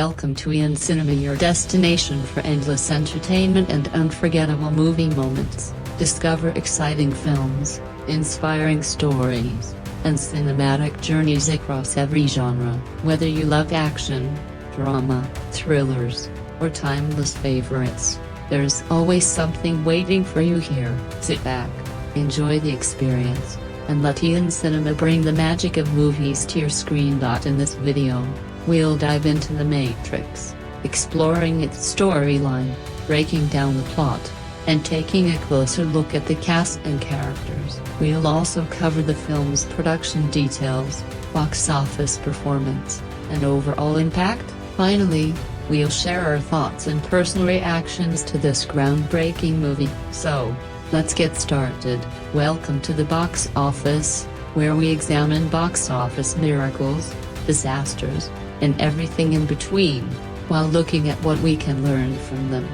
Welcome to Insaan Cinema, your destination for endless entertainment and unforgettable movie moments. Discover exciting films, inspiring stories, and cinematic journeys across every genre. Whether you love action, drama, thrillers, or timeless favorites, there's always something waiting for you here. Sit back, enjoy the experience, and let Insaan Cinema bring the magic of movies to your screen. In this video, we'll dive into The Matrix, exploring its storyline, breaking down the plot, and taking a closer look at the cast and characters. We'll also cover the film's production details, box office performance, and overall impact. Finally, we'll share our thoughts and personal reactions to this groundbreaking movie. So, let's get started. Welcome to the box office, where we examine box office miracles, disasters, and everything in between, while looking at what we can learn from them.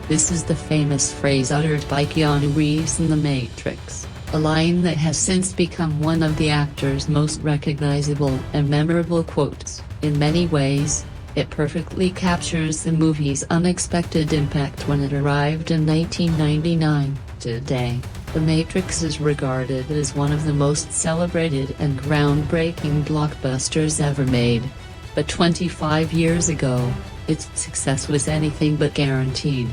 This is the famous phrase uttered by Keanu Reeves in The Matrix, a line that has since become one of the actor's most recognizable and memorable quotes. In many ways, it perfectly captures the movie's unexpected impact when it arrived in 1999. Today, The Matrix is regarded as one of the most celebrated and groundbreaking blockbusters ever made. But 25 years ago, its success was anything but guaranteed.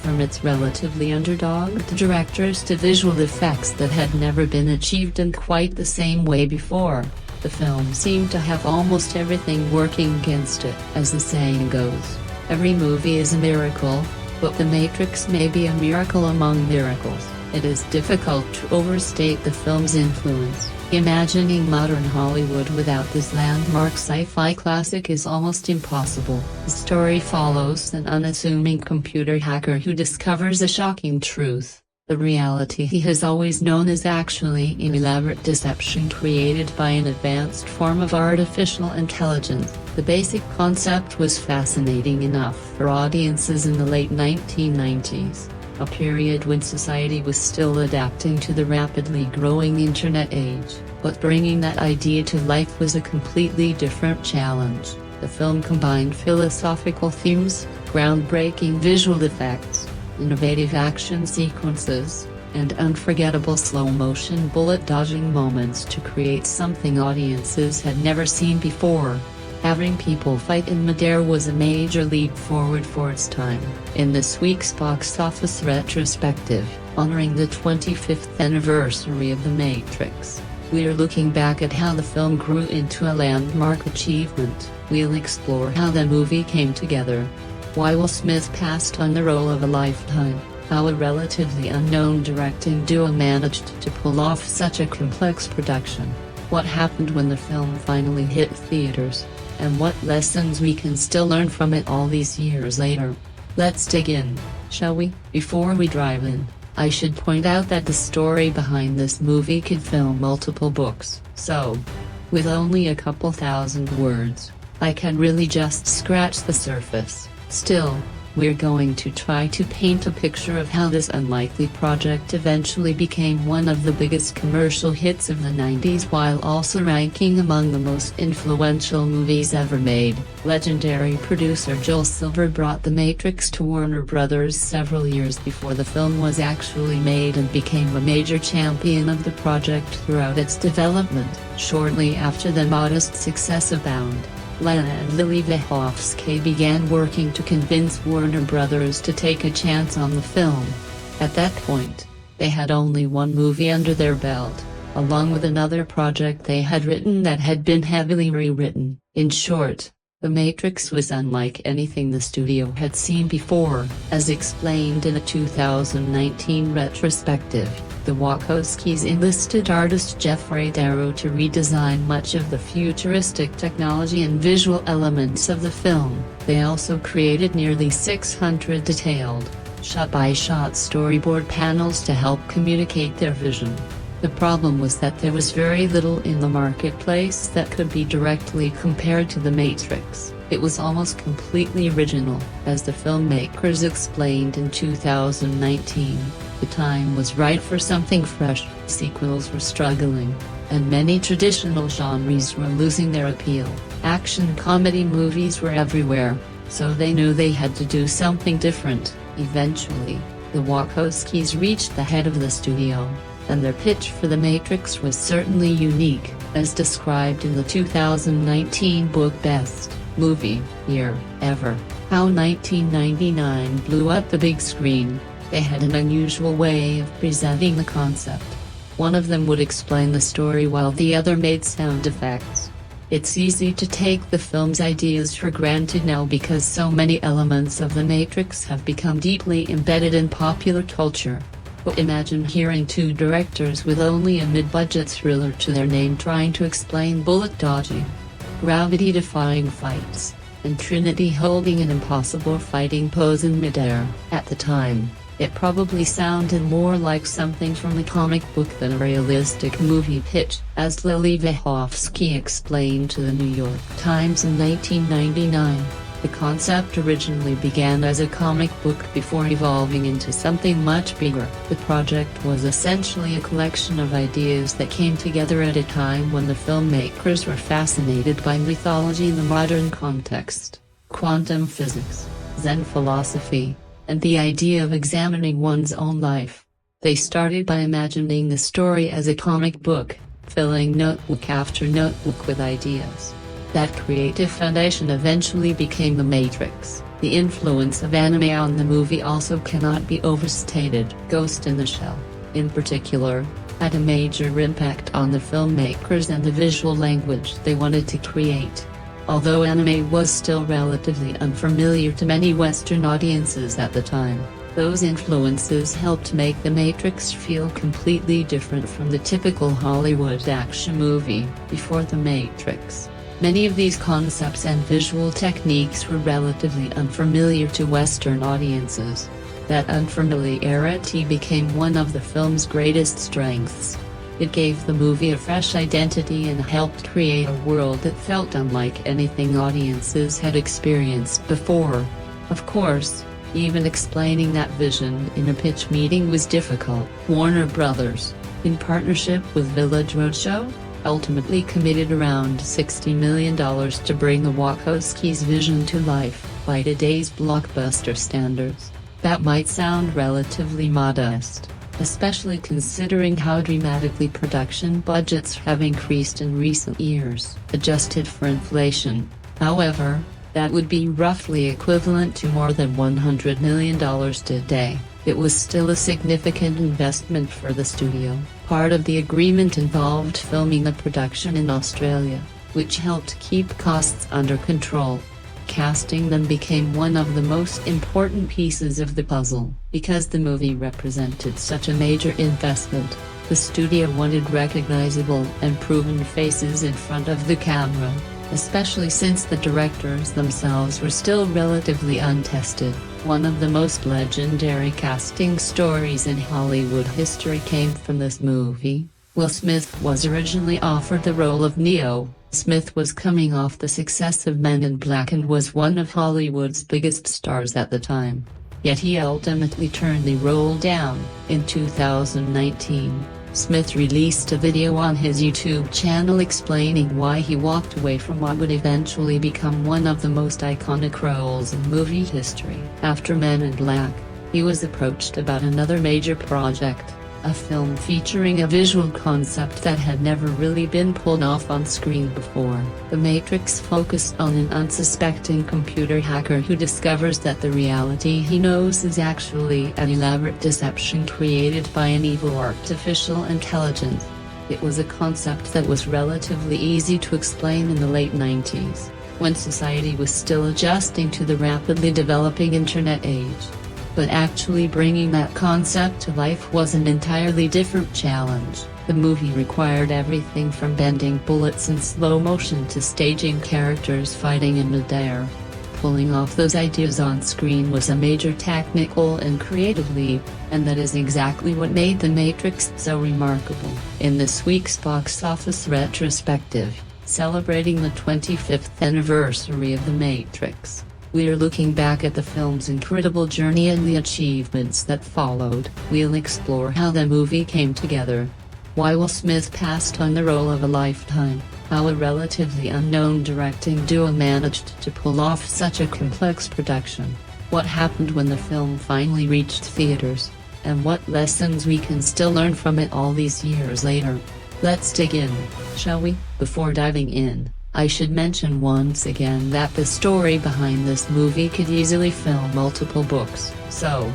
From its relatively underdogged directors to visual effects that had never been achieved in quite the same way before, the film seemed to have almost everything working against it. As the saying goes, every movie is a miracle, but The Matrix may be a miracle among miracles. It is difficult to overstate the film's influence. Imagining modern Hollywood without this landmark sci-fi classic is almost impossible. The story follows an unassuming computer hacker who discovers a shocking truth. The reality he has always known is actually an elaborate deception created by an advanced form of artificial intelligence. The basic concept was fascinating enough for audiences in the late 1990s, a period when society was still adapting to the rapidly growing internet age. But bringing that idea to life was a completely different challenge. The film combined philosophical themes, groundbreaking visual effects, innovative action sequences, and unforgettable slow-motion bullet-dodging moments to create something audiences had never seen before. Having people fight in midair was a major leap forward for its time. In this week's box office retrospective, honoring the 25th anniversary of The Matrix, we're looking back at how the film grew into a landmark achievement. We'll explore how the movie came together, why Will Smith passed on the role of a lifetime, how a relatively unknown directing duo managed to pull off such a complex production, what happened when the film finally hit theaters, and what lessons we can still learn from it all these years later. Let's dig in, shall we? Before we dive in, I should point out that the story behind this movie could fill multiple books. So, with only a couple thousand words, I can really just scratch the surface. Still, we're going to try to paint a picture of how this unlikely project eventually became one of the biggest commercial hits of the 90s while also ranking among the most influential movies ever made. Legendary producer Joel Silver brought The Matrix to Warner Bros. Several years before the film was actually made and became a major champion of the project throughout its development. Shortly after the modest success of Bound, Lana and Lily Wachowski began working to convince Warner Bros. To take a chance on the film. At that point, they had only one movie under their belt, along with another project they had written that had been heavily rewritten. In short, The Matrix was unlike anything the studio had seen before. As explained in a 2019 retrospective, the Wachowskis enlisted artist Jeffrey Darrow to redesign much of the futuristic technology and visual elements of the film. They also created nearly 600 detailed, shot-by-shot storyboard panels to help communicate their vision. The problem was that there was very little in the marketplace that could be directly compared to The Matrix. It was almost completely original. As the filmmakers explained in 2019, the time was right for something fresh. Sequels were struggling, and many traditional genres were losing their appeal. Action comedy movies were everywhere, so they knew they had to do something different. Eventually, the Wachowskis reached the head of the studio, and their pitch for The Matrix was certainly unique, as described in the 2019 book Best Movie Year Ever: How 1999 Blew Up the Big Screen. They had an unusual way of presenting the concept. One of them would explain the story while the other made sound effects. It's easy to take the film's ideas for granted now because so many elements of The Matrix have become deeply embedded in popular culture. But imagine hearing two directors with only a mid-budget thriller to their name trying to explain bullet dodging, gravity-defying fights, and Trinity holding an impossible fighting pose in midair. At the time, it probably sounded more like something from a comic book than a realistic movie pitch, as Lily Wachowski explained to the New York Times in 1999. The concept originally began as a comic book before evolving into something much bigger. The project was essentially a collection of ideas that came together at a time when the filmmakers were fascinated by mythology in the modern context, quantum physics, Zen philosophy, and the idea of examining one's own life. They started by imagining the story as a comic book, filling notebook after notebook with ideas. That creative foundation eventually became The Matrix. The influence of anime on the movie also cannot be overstated. Ghost in the Shell, in particular, had a major impact on the filmmakers and the visual language they wanted to create. Although anime was still relatively unfamiliar to many Western audiences at the time, those influences helped make The Matrix feel completely different from the typical Hollywood action movie before The Matrix. Many of these concepts and visual techniques were relatively unfamiliar to Western audiences. That unfamiliarity became one of the film's greatest strengths. It gave the movie a fresh identity and helped create a world that felt unlike anything audiences had experienced before. Of course, even explaining that vision in a pitch meeting was difficult. Warner Brothers, in partnership with Village Roadshow, ultimately committed around $60 million to bring the Wachowskis' vision to life. By today's blockbuster standards, that might sound relatively modest, especially considering how dramatically production budgets have increased in recent years. Adjusted for inflation, however, that would be roughly equivalent to more than $100 million today. It was still a significant investment for the studio. Part of the agreement involved filming the production in Australia, which helped keep costs under control. Casting then became one of the most important pieces of the puzzle. Because the movie represented such a major investment, the studio wanted recognizable and proven faces in front of the camera, especially since the directors themselves were still relatively untested. One of the most legendary casting stories in Hollywood history came from this movie. Will Smith was originally offered the role of Neo. Smith was coming off the success of Men in Black and was one of Hollywood's biggest stars at the time. Yet he ultimately turned the role down. In 2019, Smith released a video on his YouTube channel explaining why he walked away from what would eventually become one of the most iconic roles in movie history. After Men in Black, he was approached about another major project, a film featuring a visual concept that had never really been pulled off on screen before. The Matrix focused on an unsuspecting computer hacker who discovers that the reality he knows is actually an elaborate deception created by an evil artificial intelligence. It was a concept that was relatively easy to explain in the late 90s, when society was still adjusting to the rapidly developing internet age. But actually bringing that concept to life was an entirely different challenge. The movie required everything from bending bullets in slow motion to staging characters fighting in midair. Pulling off those ideas on screen was a major technical and creative leap, and that is exactly what made The Matrix so remarkable. In this week's box office retrospective, celebrating the 25th anniversary of The Matrix, we're looking back at the film's incredible journey and the achievements that followed. We'll explore how the movie came together, why Will Smith passed on the role of a lifetime, how a relatively unknown directing duo managed to pull off such a complex production, what happened when the film finally reached theaters, and what lessons we can still learn from it all these years later. Let's dig in, shall we? Before diving in, I should mention once again that the story behind this movie could easily fill multiple books, so,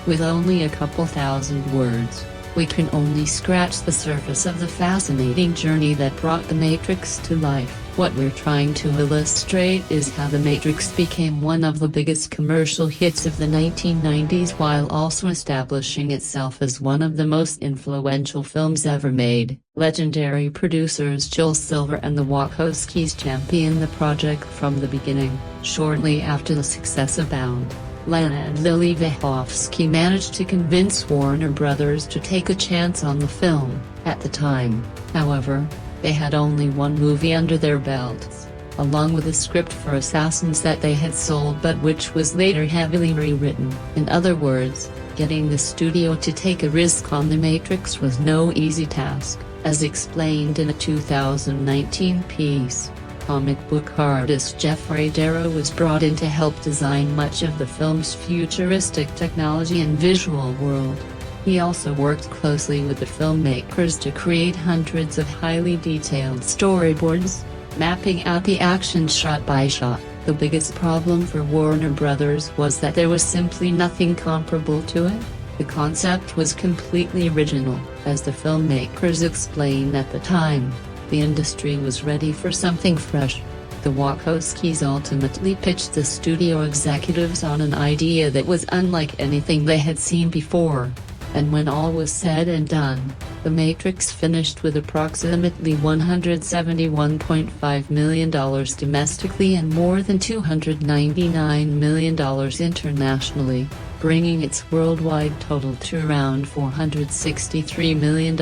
with only a couple thousand words, we can only scratch the surface of the fascinating journey that brought The Matrix to life. What we're trying to illustrate is how The Matrix became one of the biggest commercial hits of the 1990s while also establishing itself as one of the most influential films ever made. Legendary producers Joel Silver and the Wachowskis championed the project from the beginning. Shortly after the success of Bound, Lana and Lily Wachowski managed to convince Warner Brothers to take a chance on the film. At the time, however, they had only one movie under their belts, along with a script for Assassins that they had sold but which was later heavily rewritten. In other words, getting the studio to take a risk on The Matrix was no easy task, as explained in a 2019 piece. Comic book artist Jeffrey Darrow was brought in to help design much of the film's futuristic technology and visual world. He also worked closely with the filmmakers to create hundreds of highly detailed storyboards, mapping out the action shot by shot. The biggest problem for Warner Brothers was that there was simply nothing comparable to it. The concept was completely original, as the filmmakers explained at the time. The industry was ready for something fresh. The Wachowskis ultimately pitched the studio executives on an idea that was unlike anything they had seen before. And when all was said and done, The Matrix finished with approximately $171.5 million domestically and more than $299 million internationally, bringing its worldwide total to around $463 million.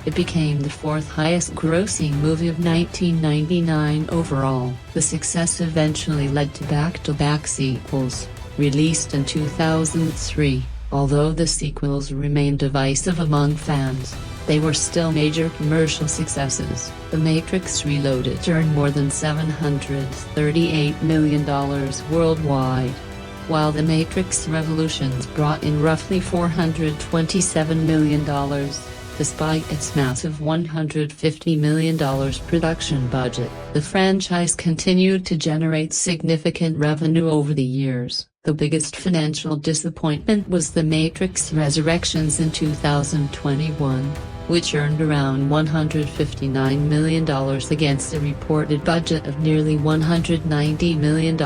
It became the fourth highest grossing movie of 1999 overall. The success eventually led to back-to-back sequels, released in 2003. Although the sequels remained divisive among fans, they were still major commercial successes. The Matrix Reloaded earned more than $738 million worldwide, while The Matrix Revolutions brought in roughly $427 million, despite its massive $150 million production budget. The franchise continued to generate significant revenue over the years. The biggest financial disappointment was The Matrix Resurrections in 2021, which earned around $159 million against a reported budget of nearly $190 million.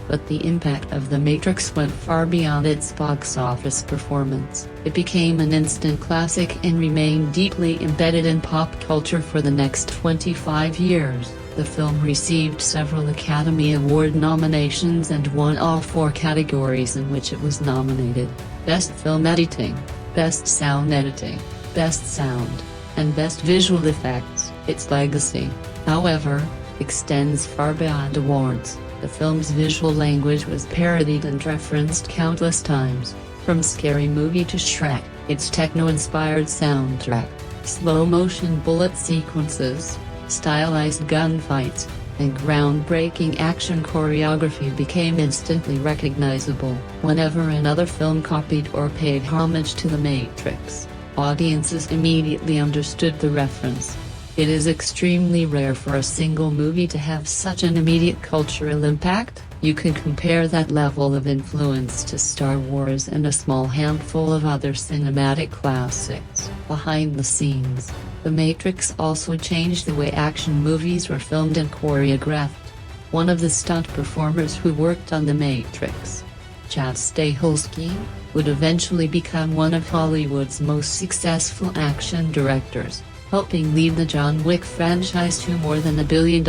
But the impact of The Matrix went far beyond its box office performance. It became an instant classic and remained deeply embedded in pop culture for the next 25 years. The film received several Academy Award nominations and won all 4 categories in which it was nominated: Best Film Editing, Best Sound Editing, Best Sound, and Best Visual Effects. Its legacy, however, extends far beyond awards. The film's visual language was parodied and referenced countless times, from Scary Movie to Shrek. Its techno-inspired soundtrack, slow-motion bullet sequences, stylized gunfights, and groundbreaking action choreography became instantly recognizable. Whenever another film copied or paid homage to The Matrix, audiences immediately understood the reference. It is extremely rare for a single movie to have such an immediate cultural impact. You can compare that level of influence to Star Wars and a small handful of other cinematic classics. Behind the scenes, The Matrix also changed the way action movies were filmed and choreographed. One of the stunt performers who worked on The Matrix, Chad Stahelski, would eventually become one of Hollywood's most successful action directors, helping lead the John Wick franchise to more than $1 billion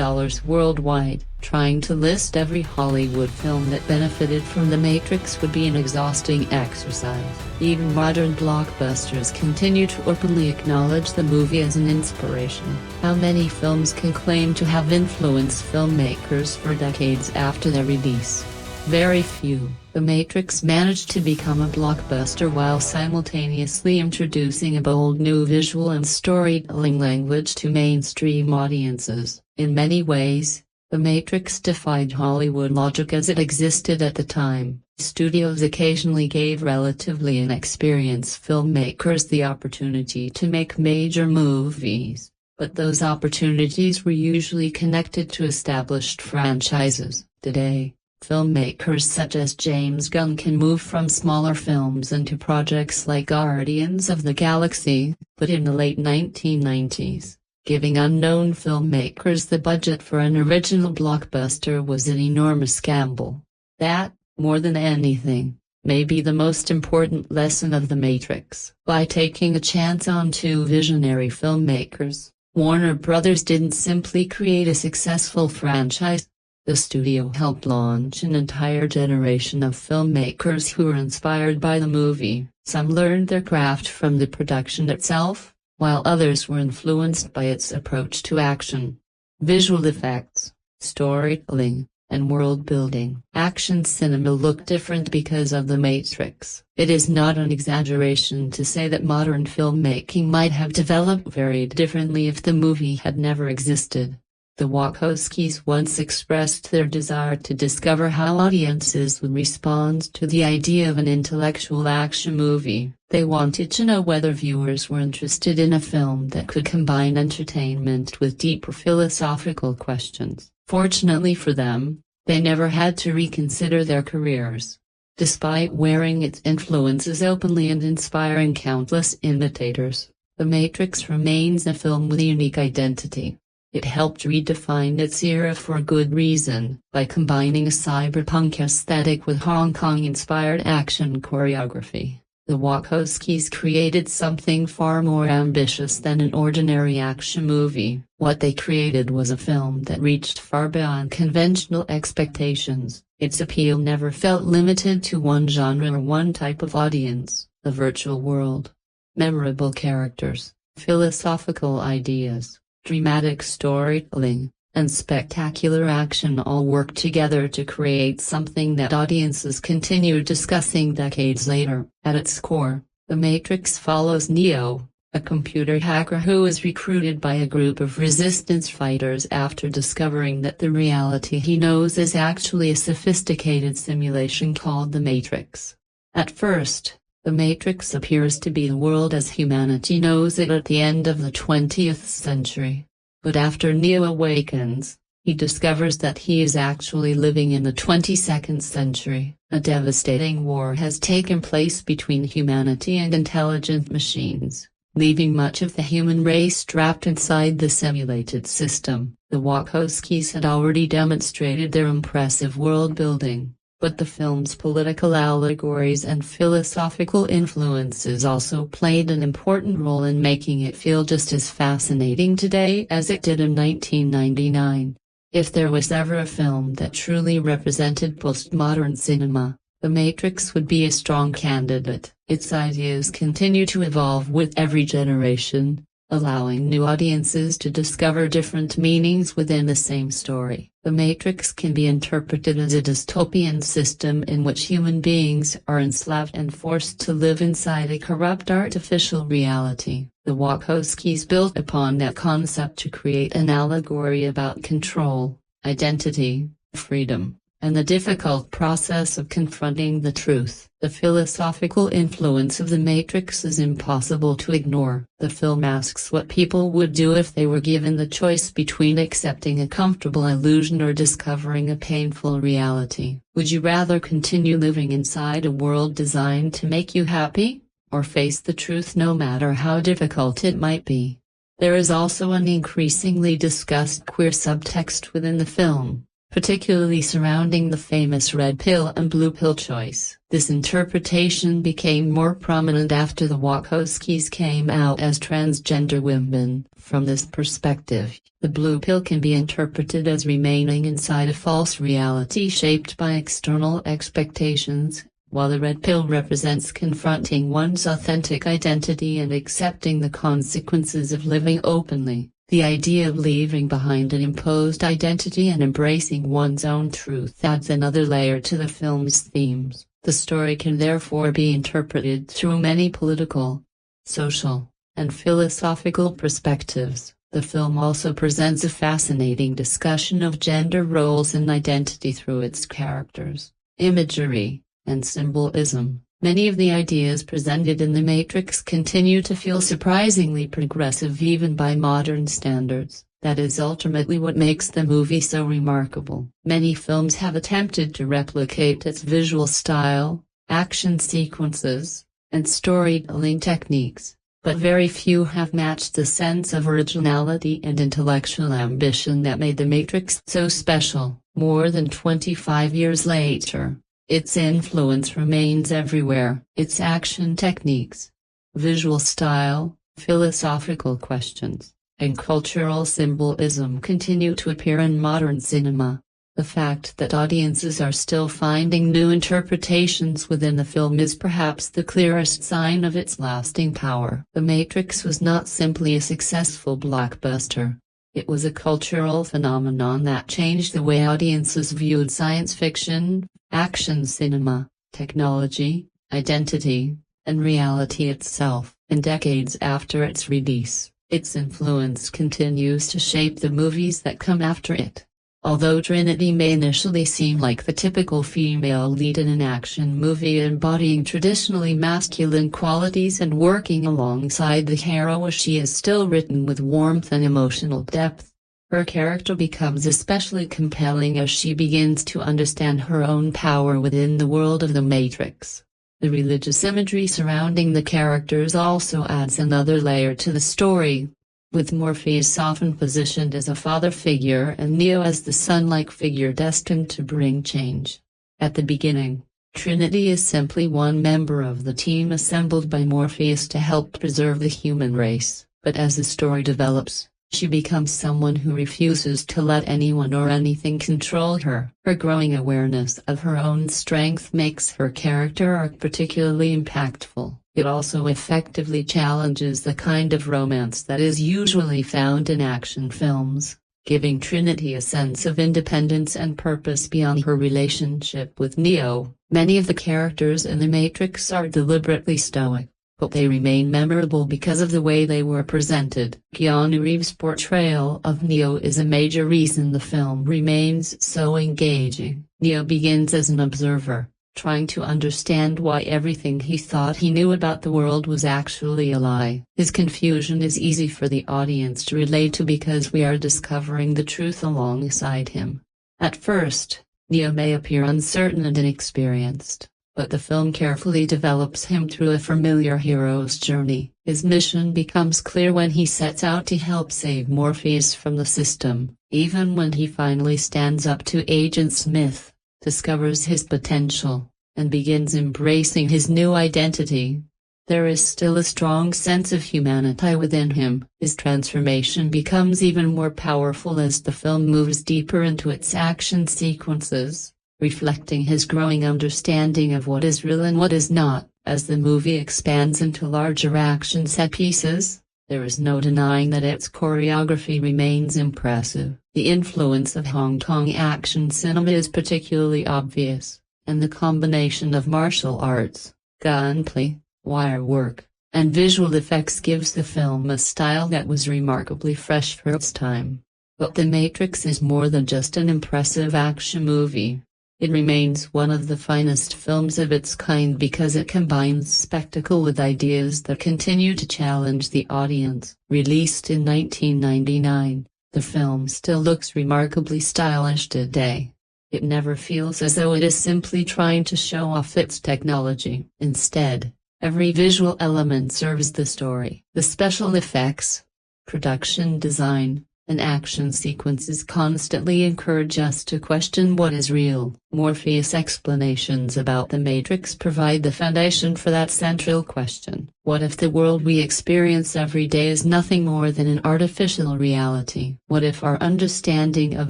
worldwide. Trying to list every Hollywood film that benefited from The Matrix would be an exhausting exercise. Even modern blockbusters continue to openly acknowledge the movie as an inspiration. How many films can claim to have influenced filmmakers for decades after their release? Very few. The Matrix managed to become a blockbuster while simultaneously introducing a bold new visual and storytelling language to mainstream audiences. In many ways, The Matrix defied Hollywood logic as it existed at the time. Studios occasionally gave relatively inexperienced filmmakers the opportunity to make major movies, but those opportunities were usually connected to established franchises. Today, filmmakers such as James Gunn can move from smaller films into projects like Guardians of the Galaxy, but in the late 1990s, giving unknown filmmakers the budget for an original blockbuster was an enormous gamble. That, more than anything, may be the most important lesson of The Matrix. By taking a chance on two visionary filmmakers, Warner Brothers didn't simply create a successful franchise. The studio helped launch an entire generation of filmmakers who were inspired by the movie. Some learned their craft from the production itself, while others were influenced by its approach to action, visual effects, storytelling, and world-building. Action cinema looked different because of The Matrix. It is not an exaggeration to say that modern filmmaking might have developed very differently if the movie had never existed. The Wachowskis once expressed their desire to discover how audiences would respond to the idea of an intellectual action movie. They wanted to know whether viewers were interested in a film that could combine entertainment with deeper philosophical questions. Fortunately for them, they never had to reconsider their careers. Despite wearing its influences openly and inspiring countless imitators, The Matrix remains a film with a unique identity. It helped redefine its era for good reason, by combining a cyberpunk aesthetic with Hong Kong-inspired action choreography. The Wachowskis created something far more ambitious than an ordinary action movie. What they created was a film that reached far beyond conventional expectations. Its appeal never felt limited to one genre or one type of audience. The virtual world, memorable characters, philosophical ideas, dramatic storytelling, and spectacular action all work together to create something that audiences continue discussing decades later. At its core, The Matrix follows Neo, a computer hacker who is recruited by a group of resistance fighters after discovering that the reality he knows is actually a sophisticated simulation called the Matrix. At first, The Matrix appears to be the world as humanity knows it at the end of the 20th century. But after Neo awakens, he discovers that he is actually living in the 22nd century. A devastating war has taken place between humanity and intelligent machines, leaving much of the human race trapped inside the simulated system. The Wachowskis had already demonstrated their impressive world-building, but the film's political allegories and philosophical influences also played an important role in making it feel just as fascinating today as it did in 1999. If there was ever a film that truly represented postmodern cinema, The Matrix would be a strong candidate. Its ideas continue to evolve with every generation, allowing new audiences to discover different meanings within the same story. The Matrix can be interpreted as a dystopian system in which human beings are enslaved and forced to live inside a corrupt artificial reality. The Wachowskis built upon that concept to create an allegory about control, identity, freedom, and the difficult process of confronting the truth. The philosophical influence of The Matrix is impossible to ignore. The film asks what people would do if they were given the choice between accepting a comfortable illusion or discovering a painful reality. Would you rather continue living inside a world designed to make you happy, or face the truth no matter how difficult it might be? There is also an increasingly discussed queer subtext within the film, particularly surrounding the famous red pill and blue pill choice. This interpretation became more prominent after the Wachowskis came out as transgender women. From this perspective, the blue pill can be interpreted as remaining inside a false reality shaped by external expectations, while the red pill represents confronting one's authentic identity and accepting the consequences of living openly. The idea of leaving behind an imposed identity and embracing one's own truth adds another layer to the film's themes. The story can therefore be interpreted through many political, social, and philosophical perspectives. The film also presents a fascinating discussion of gender roles and identity through its characters, imagery, and symbolism. Many of the ideas presented in The Matrix continue to feel surprisingly progressive even by modern standards. That is ultimately what makes the movie so remarkable. Many films have attempted to replicate its visual style, action sequences, and storytelling techniques, but very few have matched the sense of originality and intellectual ambition that made The Matrix so special. More than 25 years later, its influence remains everywhere. Its action techniques, visual style, philosophical questions, and cultural symbolism continue to appear in modern cinema. The fact that audiences are still finding new interpretations within the film is perhaps the clearest sign of its lasting power. The Matrix was not simply a successful blockbuster. It was a cultural phenomenon that changed the way audiences viewed science fiction, action cinema, technology, identity, and reality itself. And decades after its release, its influence continues to shape the movies that come after it. Although Trinity may initially seem like the typical female lead in an action movie embodying traditionally masculine qualities and working alongside the hero, she is still written with warmth and emotional depth. Her character becomes especially compelling as she begins to understand her own power within the world of the Matrix. The religious imagery surrounding the characters also adds another layer to the story, with Morpheus often positioned as a father figure and Neo as the son-like figure destined to bring change. At the beginning, Trinity is simply one member of the team assembled by Morpheus to help preserve the human race, but as the story develops, she becomes someone who refuses to let anyone or anything control her. Her growing awareness of her own strength makes her character arc particularly impactful. It also effectively challenges the kind of romance that is usually found in action films, giving Trinity a sense of independence and purpose beyond her relationship with Neo. Many of the characters in The Matrix are deliberately stoic, but they remain memorable because of the way they were presented. Keanu Reeves' portrayal of Neo is a major reason the film remains so engaging. Neo begins as an observer, trying to understand why everything he thought he knew about the world was actually a lie. His confusion is easy for the audience to relate to because we are discovering the truth alongside him. At first, Neo may appear uncertain and inexperienced, but the film carefully develops him through a familiar hero's journey. His mission becomes clear when he sets out to help save Morpheus from the system. Even when he finally stands up to Agent Smith, discovers his potential, and begins embracing his new identity, there is still a strong sense of humanity within him. His transformation becomes even more powerful as the film moves deeper into its action sequences, reflecting his growing understanding of what is real and what is not. As the movie expands into larger action set pieces, there is no denying that its choreography remains impressive. The influence of Hong Kong action cinema is particularly obvious, and the combination of martial arts, gunplay, wire work, and visual effects gives the film a style that was remarkably fresh for its time. But The Matrix is more than just an impressive action movie. It remains one of the finest films of its kind because it combines spectacle with ideas that continue to challenge the audience. Released in 1999, the film still looks remarkably stylish today. It never feels as though it is simply trying to show off its technology. Instead, every visual element serves the story. The special effects, production design, and action sequences constantly encourage us to question what is real. Morpheus' explanations about the Matrix provide the foundation for that central question. What if the world we experience every day is nothing more than an artificial reality? What if our understanding of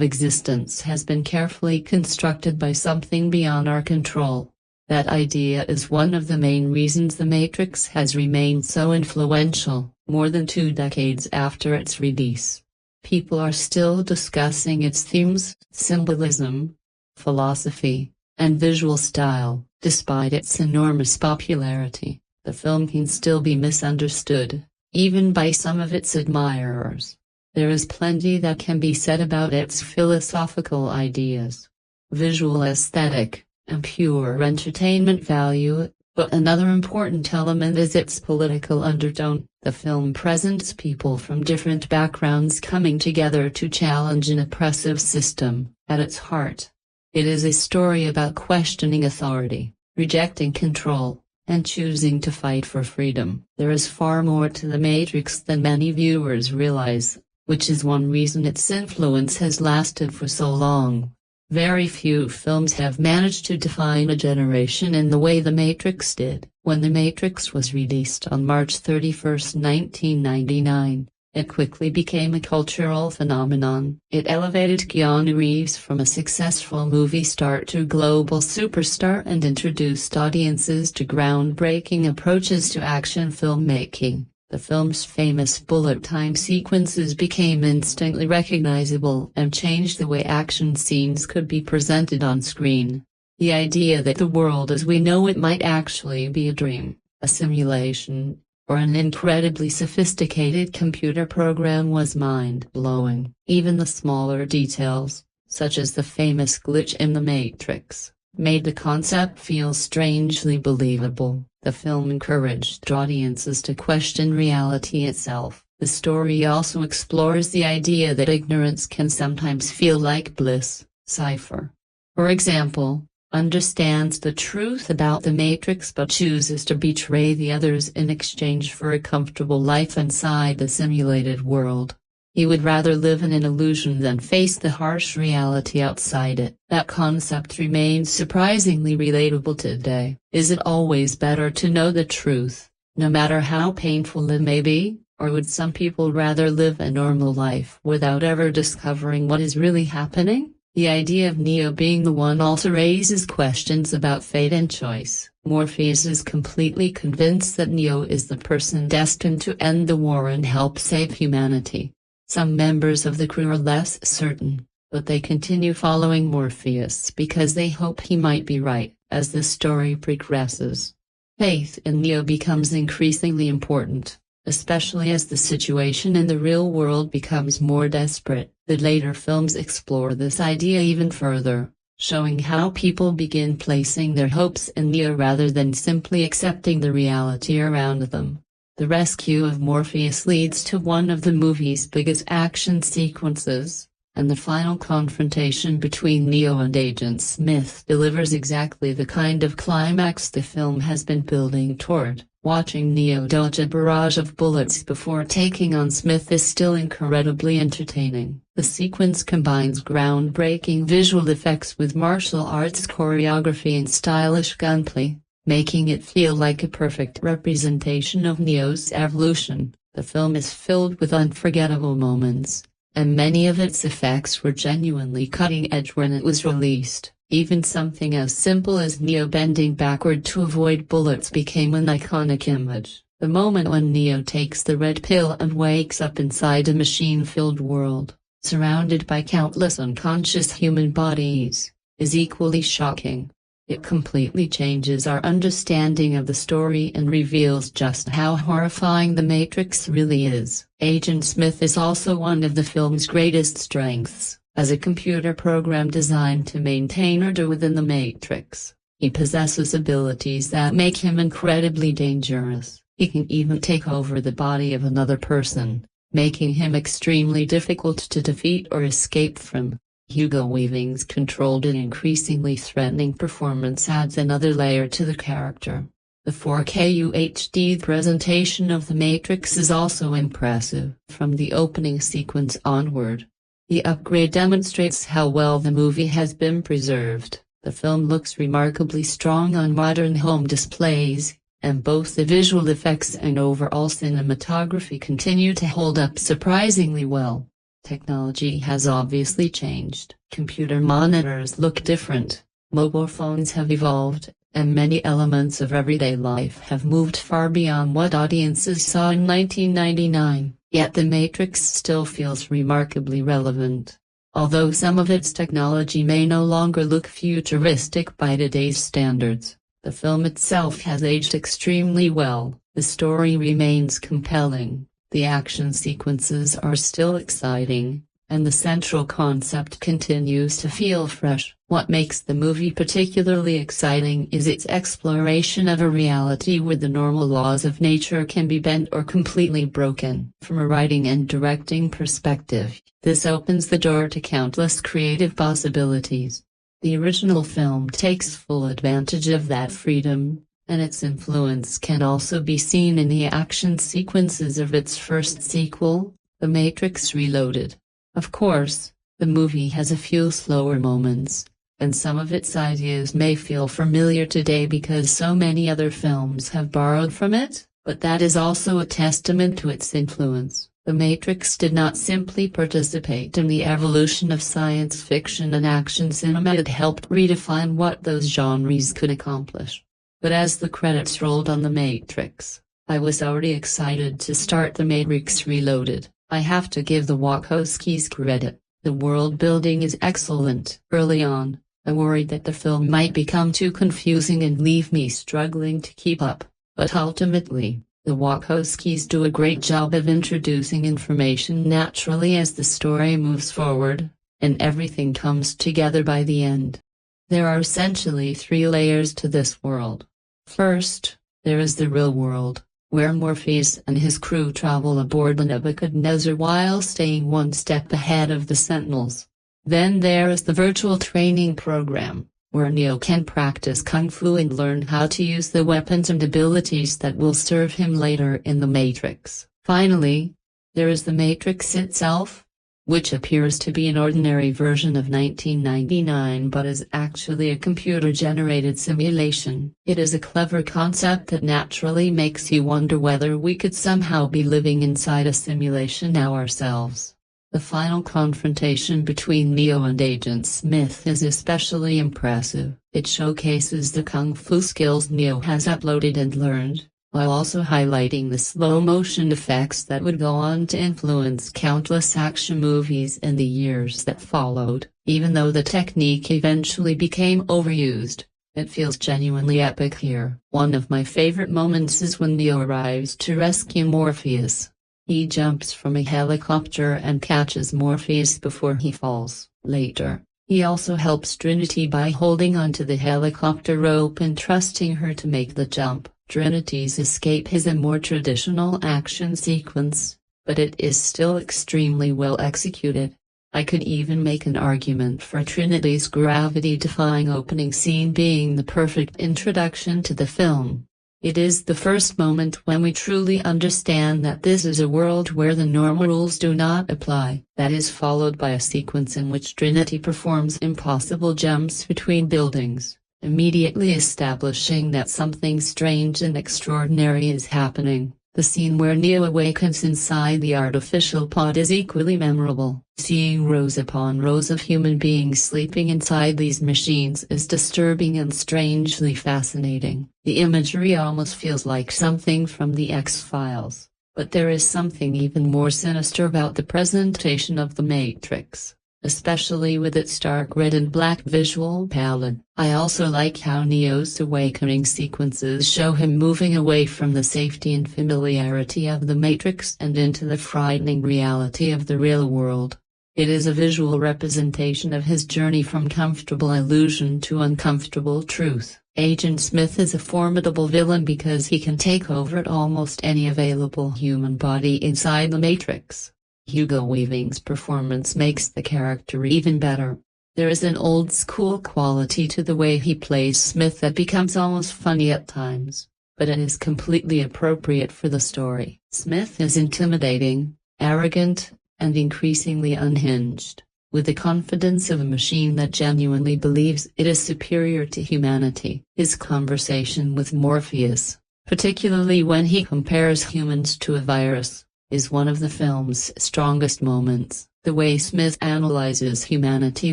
existence has been carefully constructed by something beyond our control? That idea is one of the main reasons The Matrix has remained so influential. More than 2 decades after its release, people are still discussing its themes, symbolism, philosophy, and visual style. Despite its enormous popularity, the film can still be misunderstood, even by some of its admirers. There is plenty that can be said about its philosophical ideas, visual aesthetic, and pure entertainment value, but another important element is its political undertone. The film presents people from different backgrounds coming together to challenge an oppressive system. At its heart, it is a story about questioning authority, rejecting control, and choosing to fight for freedom. There is far more to The Matrix than many viewers realize, which is one reason its influence has lasted for so long. Very few films have managed to define a generation in the way The Matrix did. When The Matrix was released on March 31, 1999, it quickly became a cultural phenomenon. It elevated Keanu Reeves from a successful movie star to global superstar and introduced audiences to groundbreaking approaches to action filmmaking. The film's famous bullet time sequences became instantly recognizable and changed the way action scenes could be presented on screen. The idea that the world as we know it might actually be a dream, a simulation, or an incredibly sophisticated computer program was mind-blowing. Even the smaller details, such as the famous glitch in The Matrix, made the concept feel strangely believable. The film encouraged audiences to question reality itself. The story also explores the idea that ignorance can sometimes feel like bliss. Cypher, for example, understands the truth about the Matrix but chooses to betray the others in exchange for a comfortable life inside the simulated world. He would rather live in an illusion than face the harsh reality outside it. That concept remains surprisingly relatable today. Is it always better to know the truth, no matter how painful it may be, or would some people rather live a normal life without ever discovering what is really happening? The idea of Neo being the one also raises questions about fate and choice. Morpheus is completely convinced that Neo is the person destined to end the war and help save humanity. Some members of the crew are less certain, but they continue following Morpheus because they hope he might be right. As the story progresses, faith in Neo becomes increasingly important, especially as the situation in the real world becomes more desperate. The later films explore this idea even further, showing how people begin placing their hopes in Neo rather than simply accepting the reality around them. The rescue of Morpheus leads to one of the movie's biggest action sequences, and the final confrontation between Neo and Agent Smith delivers exactly the kind of climax the film has been building toward. Watching Neo dodge a barrage of bullets before taking on Smith is still incredibly entertaining. The sequence combines groundbreaking visual effects with martial arts choreography and stylish gunplay, making it feel like a perfect representation of Neo's evolution. The film is filled with unforgettable moments, and many of its effects were genuinely cutting edge when it was released. Even something as simple as Neo bending backward to avoid bullets became an iconic image. The moment when Neo takes the red pill and wakes up inside a machine-filled world, surrounded by countless unconscious human bodies, is equally shocking. It completely changes our understanding of the story and reveals just how horrifying The Matrix really is. Agent Smith is also one of the film's greatest strengths. As a computer program designed to maintain order within the Matrix, he possesses abilities that make him incredibly dangerous. He can even take over the body of another person, making him extremely difficult to defeat or escape from. Hugo Weaving's controlled and increasingly threatening performance adds another layer to the character. The 4K UHD presentation of The Matrix is also impressive. From the opening sequence onward, the upgrade demonstrates how well the movie has been preserved. The film looks remarkably strong on modern home displays, and both the visual effects and overall cinematography continue to hold up surprisingly well. Technology has obviously changed. Computer monitors look different, mobile phones have evolved, and many elements of everyday life have moved far beyond what audiences saw in 1999. Yet The Matrix still feels remarkably relevant. Although some of its technology may no longer look futuristic by today's standards, The film itself has aged extremely well, the story remains compelling, the action sequences are still exciting, and the central concept continues to feel fresh. What makes the movie particularly exciting is its exploration of a reality where the normal laws of nature can be bent or completely broken. From a writing and directing perspective, this opens the door to countless creative possibilities. The original film takes full advantage of that freedom, and its influence can also be seen in the action sequences of its first sequel, The Matrix Reloaded. Of course, the movie has a few slower moments, and some of its ideas may feel familiar today because so many other films have borrowed from it, but that is also a testament to its influence. The Matrix did not simply participate in the evolution of science fiction and action cinema, it helped redefine what those genres could accomplish. But as the credits rolled on The Matrix, I was already excited to start The Matrix Reloaded. I have to give the Wachowskis credit. The world building is excellent. Early on, I worried that the film might become too confusing and leave me struggling to keep up, but ultimately, the Wachowskis do a great job of introducing information naturally as the story moves forward, and everything comes together by the end. There are essentially three layers to this world. First, there is the real world, where Morpheus and his crew travel aboard the Nebuchadnezzar while staying one step ahead of the Sentinels. Then there is the virtual training program, where Neo can practice Kung Fu and learn how to use the weapons and abilities that will serve him later in the Matrix. Finally, there is the Matrix itself, which appears to be an ordinary version of 1999 but is actually a computer-generated simulation. It is a clever concept that naturally makes you wonder whether we could somehow be living inside a simulation now ourselves. The final confrontation between Neo and Agent Smith is especially impressive. It showcases the kung fu skills Neo has uploaded and learned, while also highlighting the slow-motion effects that would go on to influence countless action movies in the years that followed. Even though the technique eventually became overused, it feels genuinely epic here. One of my favorite moments is when Neo arrives to rescue Morpheus. He jumps from a helicopter and catches Morpheus before he falls. Later, he also helps Trinity by holding onto the helicopter rope and trusting her to make the jump. Trinity's escape is a more traditional action sequence, but it is still extremely well executed. I could even make an argument for Trinity's gravity-defying opening scene being the perfect introduction to the film. It is the first moment when we truly understand that this is a world where the normal rules do not apply. That is followed by a sequence in which Trinity performs impossible jumps between buildings, immediately establishing that something strange and extraordinary is happening. The scene where Neo awakens inside the artificial pod is equally memorable. Seeing rows upon rows of human beings sleeping inside these machines is disturbing and strangely fascinating. The imagery almost feels like something from the X-Files, but there is something even more sinister about the presentation of the Matrix, especially with its dark red and black visual palette. I also like how Neo's awakening sequences show him moving away from the safety and familiarity of the Matrix and into the frightening reality of the real world. It is a visual representation of his journey from comfortable illusion to uncomfortable truth. Agent Smith is a formidable villain because he can take over almost any available human body inside the Matrix. Hugo Weaving's performance makes the character even better. There is an old-school quality to the way he plays Smith that becomes almost funny at times, but it is completely appropriate for the story. Smith is intimidating, arrogant, and increasingly unhinged, with the confidence of a machine that genuinely believes it is superior to humanity. His conversation with Morpheus, particularly when he compares humans to a virus, is one of the film's strongest moments. The way Smith analyzes humanity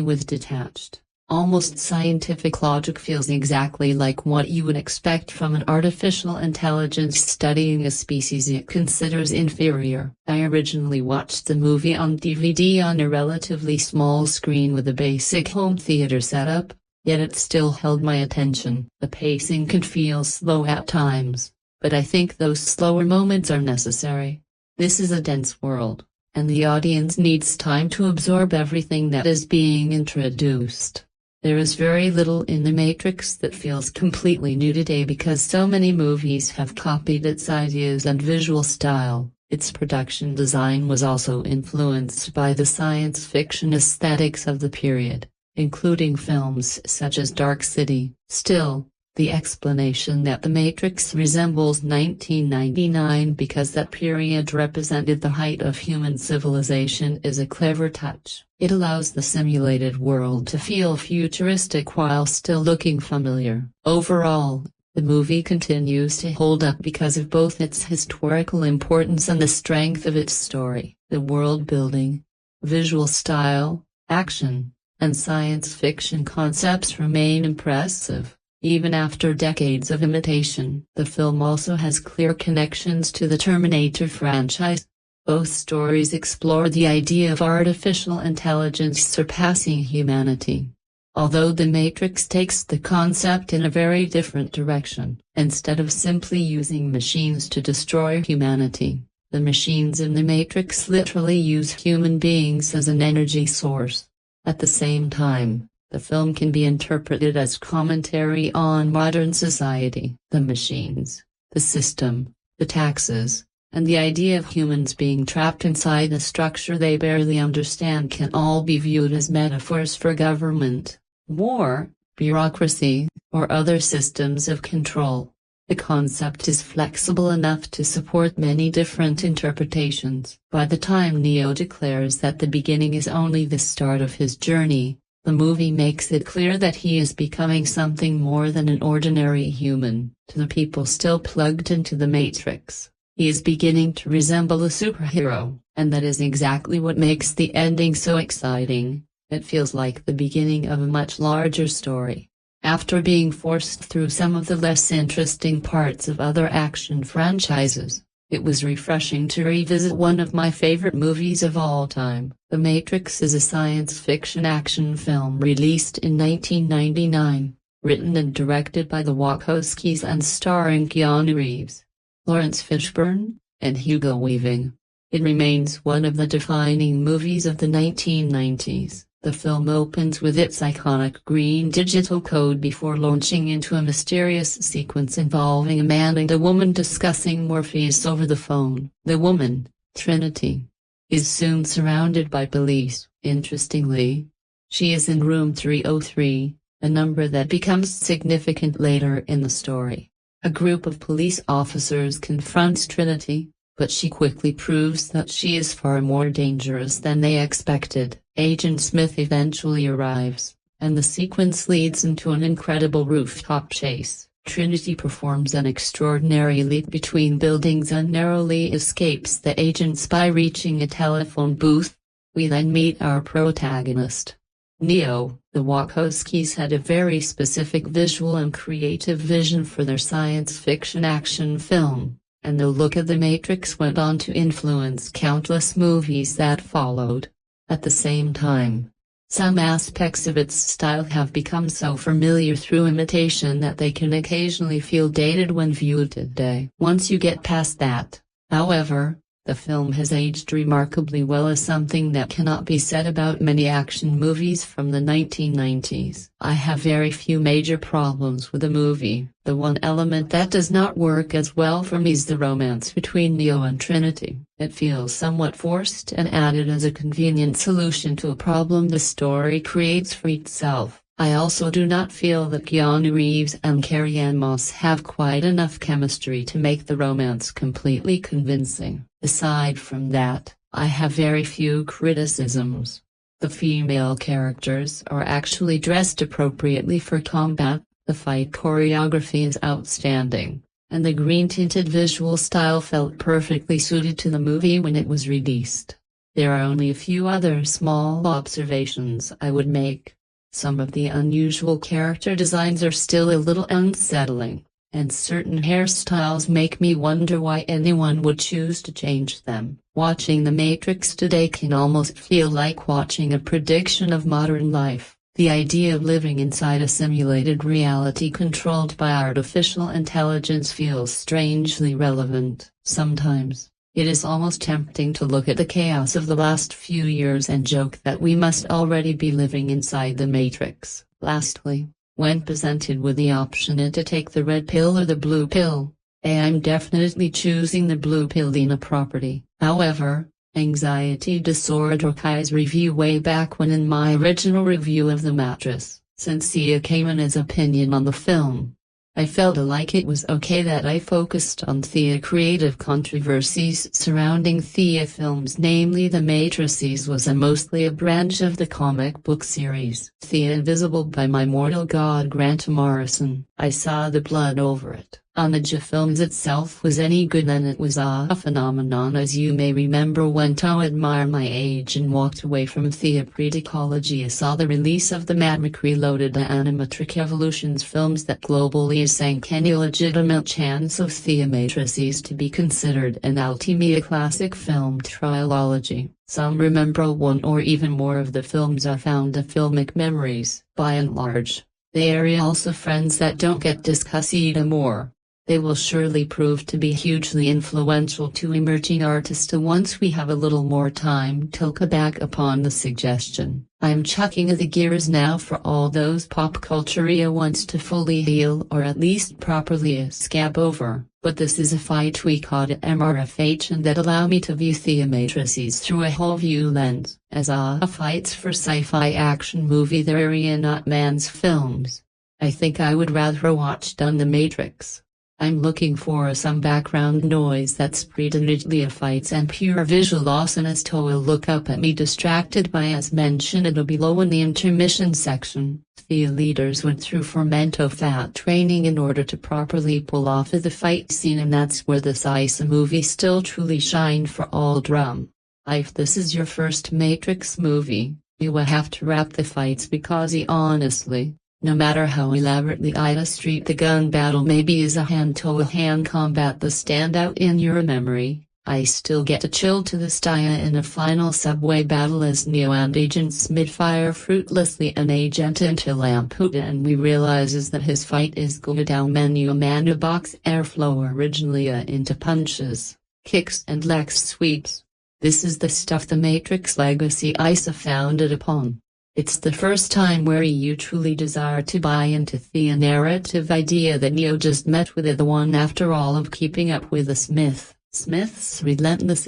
with detached, almost scientific logic feels exactly like what you would expect from an artificial intelligence studying a species it considers inferior. I originally watched the movie on DVD on a relatively small screen with a basic home theater setup, yet it still held my attention. The pacing can feel slow at times, but I think those slower moments are necessary. This is a dense world, and the audience needs time to absorb everything that is being introduced. There is very little in The Matrix that feels completely new today because so many movies have copied its ideas and visual style. Its production design was also influenced by the science fiction aesthetics of the period, including films such as Dark City. Still, the explanation that The Matrix resembles 1999 because that period represented the height of human civilization is a clever touch. It allows the simulated world to feel futuristic while still looking familiar. Overall, the movie continues to hold up because of both its historical importance and the strength of its story. The world building, visual style, action, and science fiction concepts remain impressive, even after decades of imitation. The film also has clear connections to the Terminator franchise. Both stories explore the idea of artificial intelligence surpassing humanity. Although The Matrix takes the concept in a very different direction, instead of simply using machines to destroy humanity, the machines in The Matrix literally use human beings as an energy source. At the same time, the film can be interpreted as commentary on modern society. The machines, the system, the taxes, and the idea of humans being trapped inside a structure they barely understand can all be viewed as metaphors for government, war, bureaucracy, or other systems of control. The concept is flexible enough to support many different interpretations. By the time Neo declares that the beginning is only the start of his journey, the movie makes it clear that he is becoming something more than an ordinary human. To the people still plugged into the Matrix, he is beginning to resemble a superhero, and that is exactly what makes the ending so exciting. It feels like the beginning of a much larger story. After being forced through some of the less interesting parts of other action franchises, it was refreshing to revisit one of my favorite movies of all time. The Matrix is a science fiction action film released in 1999, written and directed by the Wachowskis and starring Keanu Reeves, Laurence Fishburne, and Hugo Weaving. It remains one of the defining movies of the 1990s. The film opens with its iconic green digital code before launching into a mysterious sequence involving a man and a woman discussing Morpheus over the phone. The woman, Trinity, is soon surrounded by police. Interestingly, she is in room 303, a number that becomes significant later in the story. A group of police officers confronts Trinity, but she quickly proves that she is far more dangerous than they expected. Agent Smith eventually arrives, and the sequence leads into an incredible rooftop chase. Trinity performs an extraordinary leap between buildings and narrowly escapes the agents by reaching a telephone booth. We then meet our protagonist, Neo. The Wachowskis had a very specific visual and creative vision for their science fiction action film, and the look of The Matrix went on to influence countless movies that followed. At the same time, some aspects of its style have become so familiar through imitation that they can occasionally feel dated when viewed today. Once you get past that, however, the film has aged remarkably well as something that cannot be said about many action movies from the 1990s. I have very few major problems with the movie. The one element that does not work as well for me is the romance between Neo and Trinity. It feels somewhat forced and added as a convenient solution to a problem the story creates for itself. I also do not feel that Keanu Reeves and Carrie-Anne have quite enough chemistry to make the romance completely convincing. Aside from that, I have very few criticisms. The female characters are actually dressed appropriately for combat, the fight choreography is outstanding, and the green-tinted visual style felt perfectly suited to the movie when it was released. There are only a few other small observations I would make. Some of the unusual character designs are still a little unsettling, and certain hairstyles make me wonder why anyone would choose to change them. Watching The Matrix today can almost feel like watching a prediction of modern life. The idea of living inside a simulated reality controlled by artificial intelligence feels strangely relevant. Sometimes, it is almost tempting to look at the chaos of the last few years and joke that we must already be living inside the Matrix. Lastly, when presented with the option to take the red pill or the blue pill, I'm definitely choosing the blue pill in a property. However, anxiety disorder Kai's review way back when in my original review of The Mattress, since Sia came in his opinion on the film. I felt like it was okay that I focused on the creative controversies surrounding the films, namely The Matrices was mostly a branch of the comic book series The Invisible by my mortal god Grant Morrison. I saw the blood over it. The films itself was any good, then it was a phenomenon, as you may remember when to admire my age and walked away from the predicology. I saw the release of the Matrix Reloaded animatrix Evolutions films that globally sank any legitimate chance of the Matrices to be considered an ultimate classic film trilogy. Some remember one or even more of the films are found in filmic memories. By and large, they are also friends that don't get discussed more. They will surely prove to be hugely influential to emerging artists once we have a little more time to look back upon the suggestion. I'm chucking the gears now for all those pop culture wants to fully heal or at least properly scab over, but this is a fight we caught at MRFH and that allow me to view the Matrices through a whole view lens. As a fights for sci-fi action movie there are not man's films. I think I would rather watch done The Matrix. I'm looking for some background noise that's predominantly fights and pure visual awesomeness to look up at me distracted by, as mentioned below in the intermission section. The leaders went through fermento fat training in order to properly pull off the fight scene, and that's where the Sci-Fi movie still truly shined for all drum. If this is your first Matrix movie, you will have to wrap the fights because honestly, no matter how elaborately illustrate the gun battle maybe is a hand-to-hand combat the standout in your memory, I still get a chill to this dia in a final subway battle as Neo and Agent Smith fire fruitlessly an agent into Lamputa and we realizes that his fight is going down menu manu box airflow originally into punches, kicks and leg sweeps. This is the stuff the Matrix legacy is founded upon. It's the first time where you truly desire to buy into the narrative idea that Neo just met with the one after all of keeping up with the Smith's relentless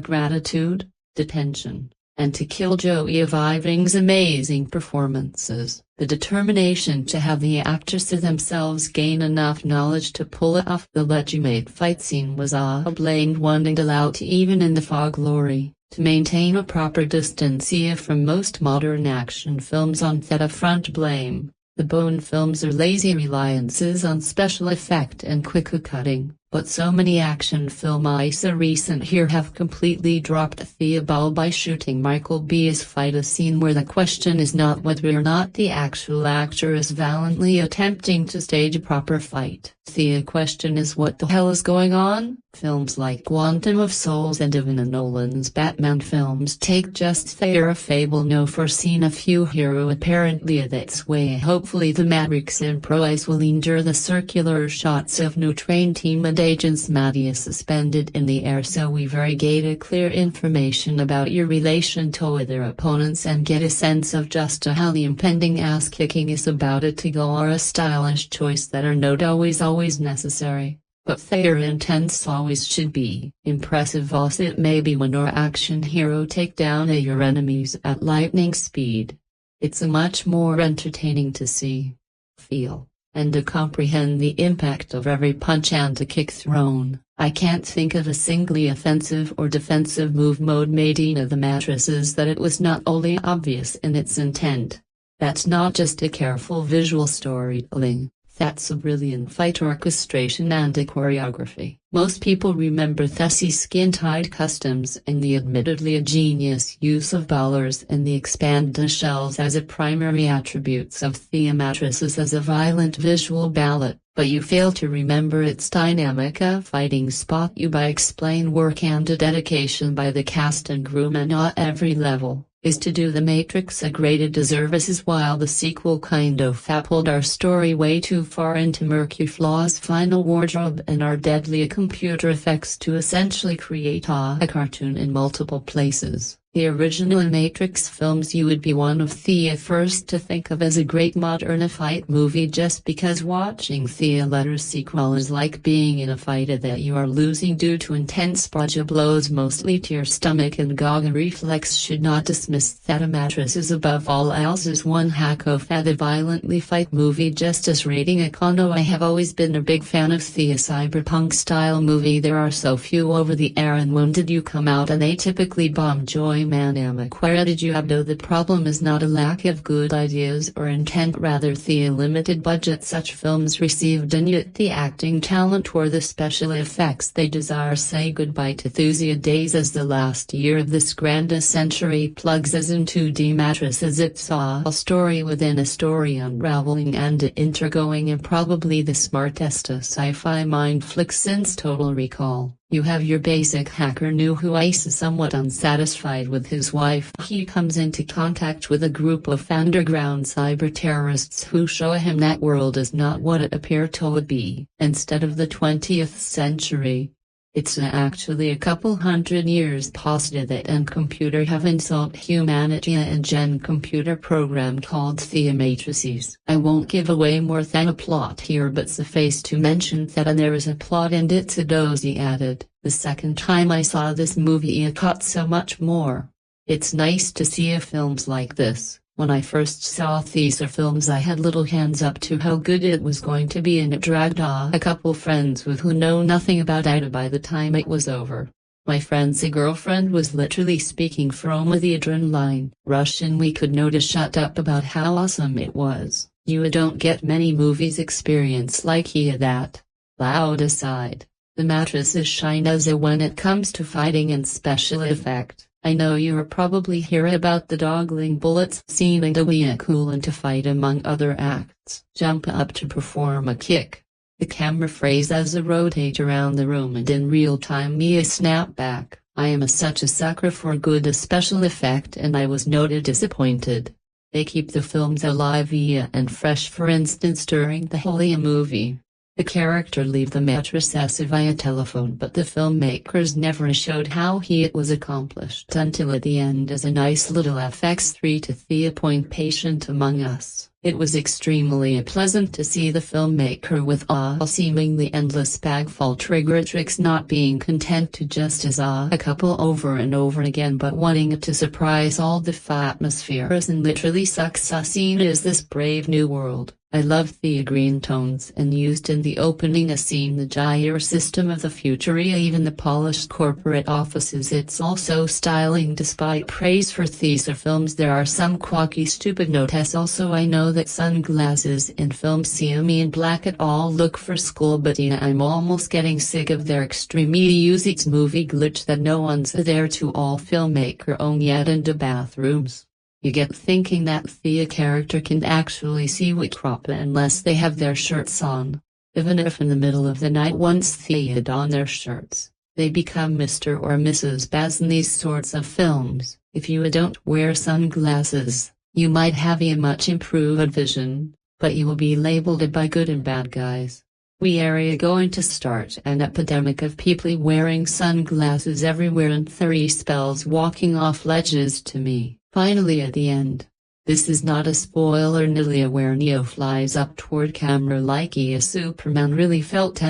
gratitude, detention, and to kill Joey of Iving's amazing performances. The determination to have the actresses themselves gain enough knowledge to pull off the legitimate fight scene was a blamed one and allowed even in the fog glory. To maintain a proper distance from most modern action films on that front blame, the Bone films are lazy reliances on special effect and quick cutting, but so many action films recent here have completely dropped the ball by shooting Michael B's fight a scene where the question is not whether or not the actual actor is valiantly attempting to stage a proper fight. The question is what the hell is going on? Films like Quantum of Souls and even Nolan's Batman films take just their fable no foreseen a few hero apparently that's way. Hopefully the Matrix Improvise will endure the circular shots of new train team and agents Mattia suspended in the air so we very get a clear information about your relation to their opponents and get a sense of just how the impending ass kicking is about to go or a stylish choice that are not always necessary. But their intents always should be. Impressive as it may be when our action hero take down your enemies at lightning speed. It's much more entertaining to see, feel, and to comprehend the impact of every punch and kick thrown. I can't think of a singly offensive or defensive move mode made in the Matrices that it was not only obvious in its intent. That's not just a careful visual storytelling. That's a brilliant fight orchestration and a choreography. Most people remember Thessie's skin-tight customs and the admittedly a genius use of ballers and the expanded shells as a primary attributes of the Matrices as a violent visual ballet, but you fail to remember its dynamic fighting spot you by explain work and dedication by the cast and crew at every level. is to do The Matrix a great disservice while the sequel kind of pulled our story way too far into murky flaws final wardrobe and our deadly computer effects to essentially create a cartoon in multiple places. The original Matrix films you would be one of the first to think of as a great modern fight movie just because watching the latter sequel is like being in a fight that you are losing due to intense bludgeon blows mostly to your stomach and goggle reflex should not dismiss that a mattress is above all else is one hack of the violently fight movie justice rating econo. I have always been a big fan of the cyberpunk style movie. There are so few over the air and when did you come out and they typically bomb joy manamic where did you have though the problem is not a lack of good ideas or intent rather the limited budget such films received and yet the acting talent or the special effects they desire say goodbye to Thusia days as the last year of this grand century plugs us into D mattresses it saw a story within a story unraveling and intergoing and probably the smartest sci-fi mind flick since Total Recall. You have your basic hacker new who is somewhat unsatisfied with his wife. He comes into contact with a group of underground cyber terrorists who show him that world is not what it appeared to be. Instead of the 20th century, it's actually a couple hundred years past that and computer have insult humanity and gen computer program called the Matrices. I won't give away more than a plot here but suffice to mention that and there is a plot and it's a dozy added. The second time I saw this movie I caught so much more. It's nice to see films like this. When I first saw these films I had little hands up to how good it was going to be and it dragged a couple friends with who know nothing about it by the time it was over. My friend's girlfriend was literally speaking from the adrenaline rush and we could know to shut up about how awesome it was. You don't get many movies experience like that. Loud aside, the mattresses shine as when it comes to fighting and special effect. I know you're probably hear about the dogling bullets scene and a cool and to fight among other acts. Jump up to perform a kick. The camera frays as I rotate around the room and in real time me snap back. I am such a sucker for good special effect and I was noted disappointed. They keep the films alive and fresh for instance during the Holy movie. The character leave the mattress via telephone but the filmmakers never showed how it was accomplished until at the end as a nice little FX3 to the point patient among us. It was extremely pleasant to see the filmmaker with a seemingly endless bag full trigger tricks not being content to just as a couple over and over again but wanting to surprise all the atmospheres and literally sucks a scene is this brave new world. I love the green tones and used in the opening a scene the gyre system of the future even the polished corporate offices it's also styling despite praise for these films there are some quacky stupid notes also I know that sunglasses in films see me in black at all look for school but I'm almost getting sick of their extreme use movie glitch that no one's there to all filmmaker own yet into bathrooms. You get thinking that the character can actually see what crop unless they have their shirts on. Even if in the middle of the night once they had on their shirts, they become Mr. or Mrs. Baz in these sorts of films. If you don't wear sunglasses, you might have a much improved vision, but you will be labeled by good and bad guys. We are going to start an epidemic of people wearing sunglasses everywhere and 3 spells walking off ledges to me. Finally at the end. This is not a spoiler Nilia where Neo flies up toward camera like he is Superman really felt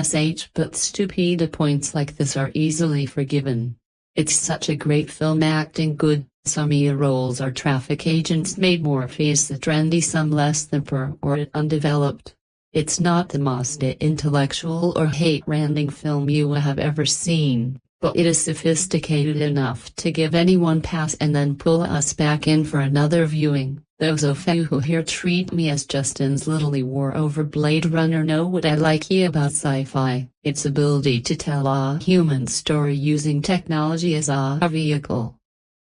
but stupid points like this are easily forgiven. It's such a great film acting good, some roles are traffic agents made Morpheus the trendy some less than per or undeveloped. It's not the most intellectual or hate-randing film you have ever seen. But it is sophisticated enough to give anyone pass and then pull us back in for another viewing. Those of you who here treat me as Justin's little war over Blade Runner know what I like about sci-fi, its ability to tell a human story using technology as a vehicle.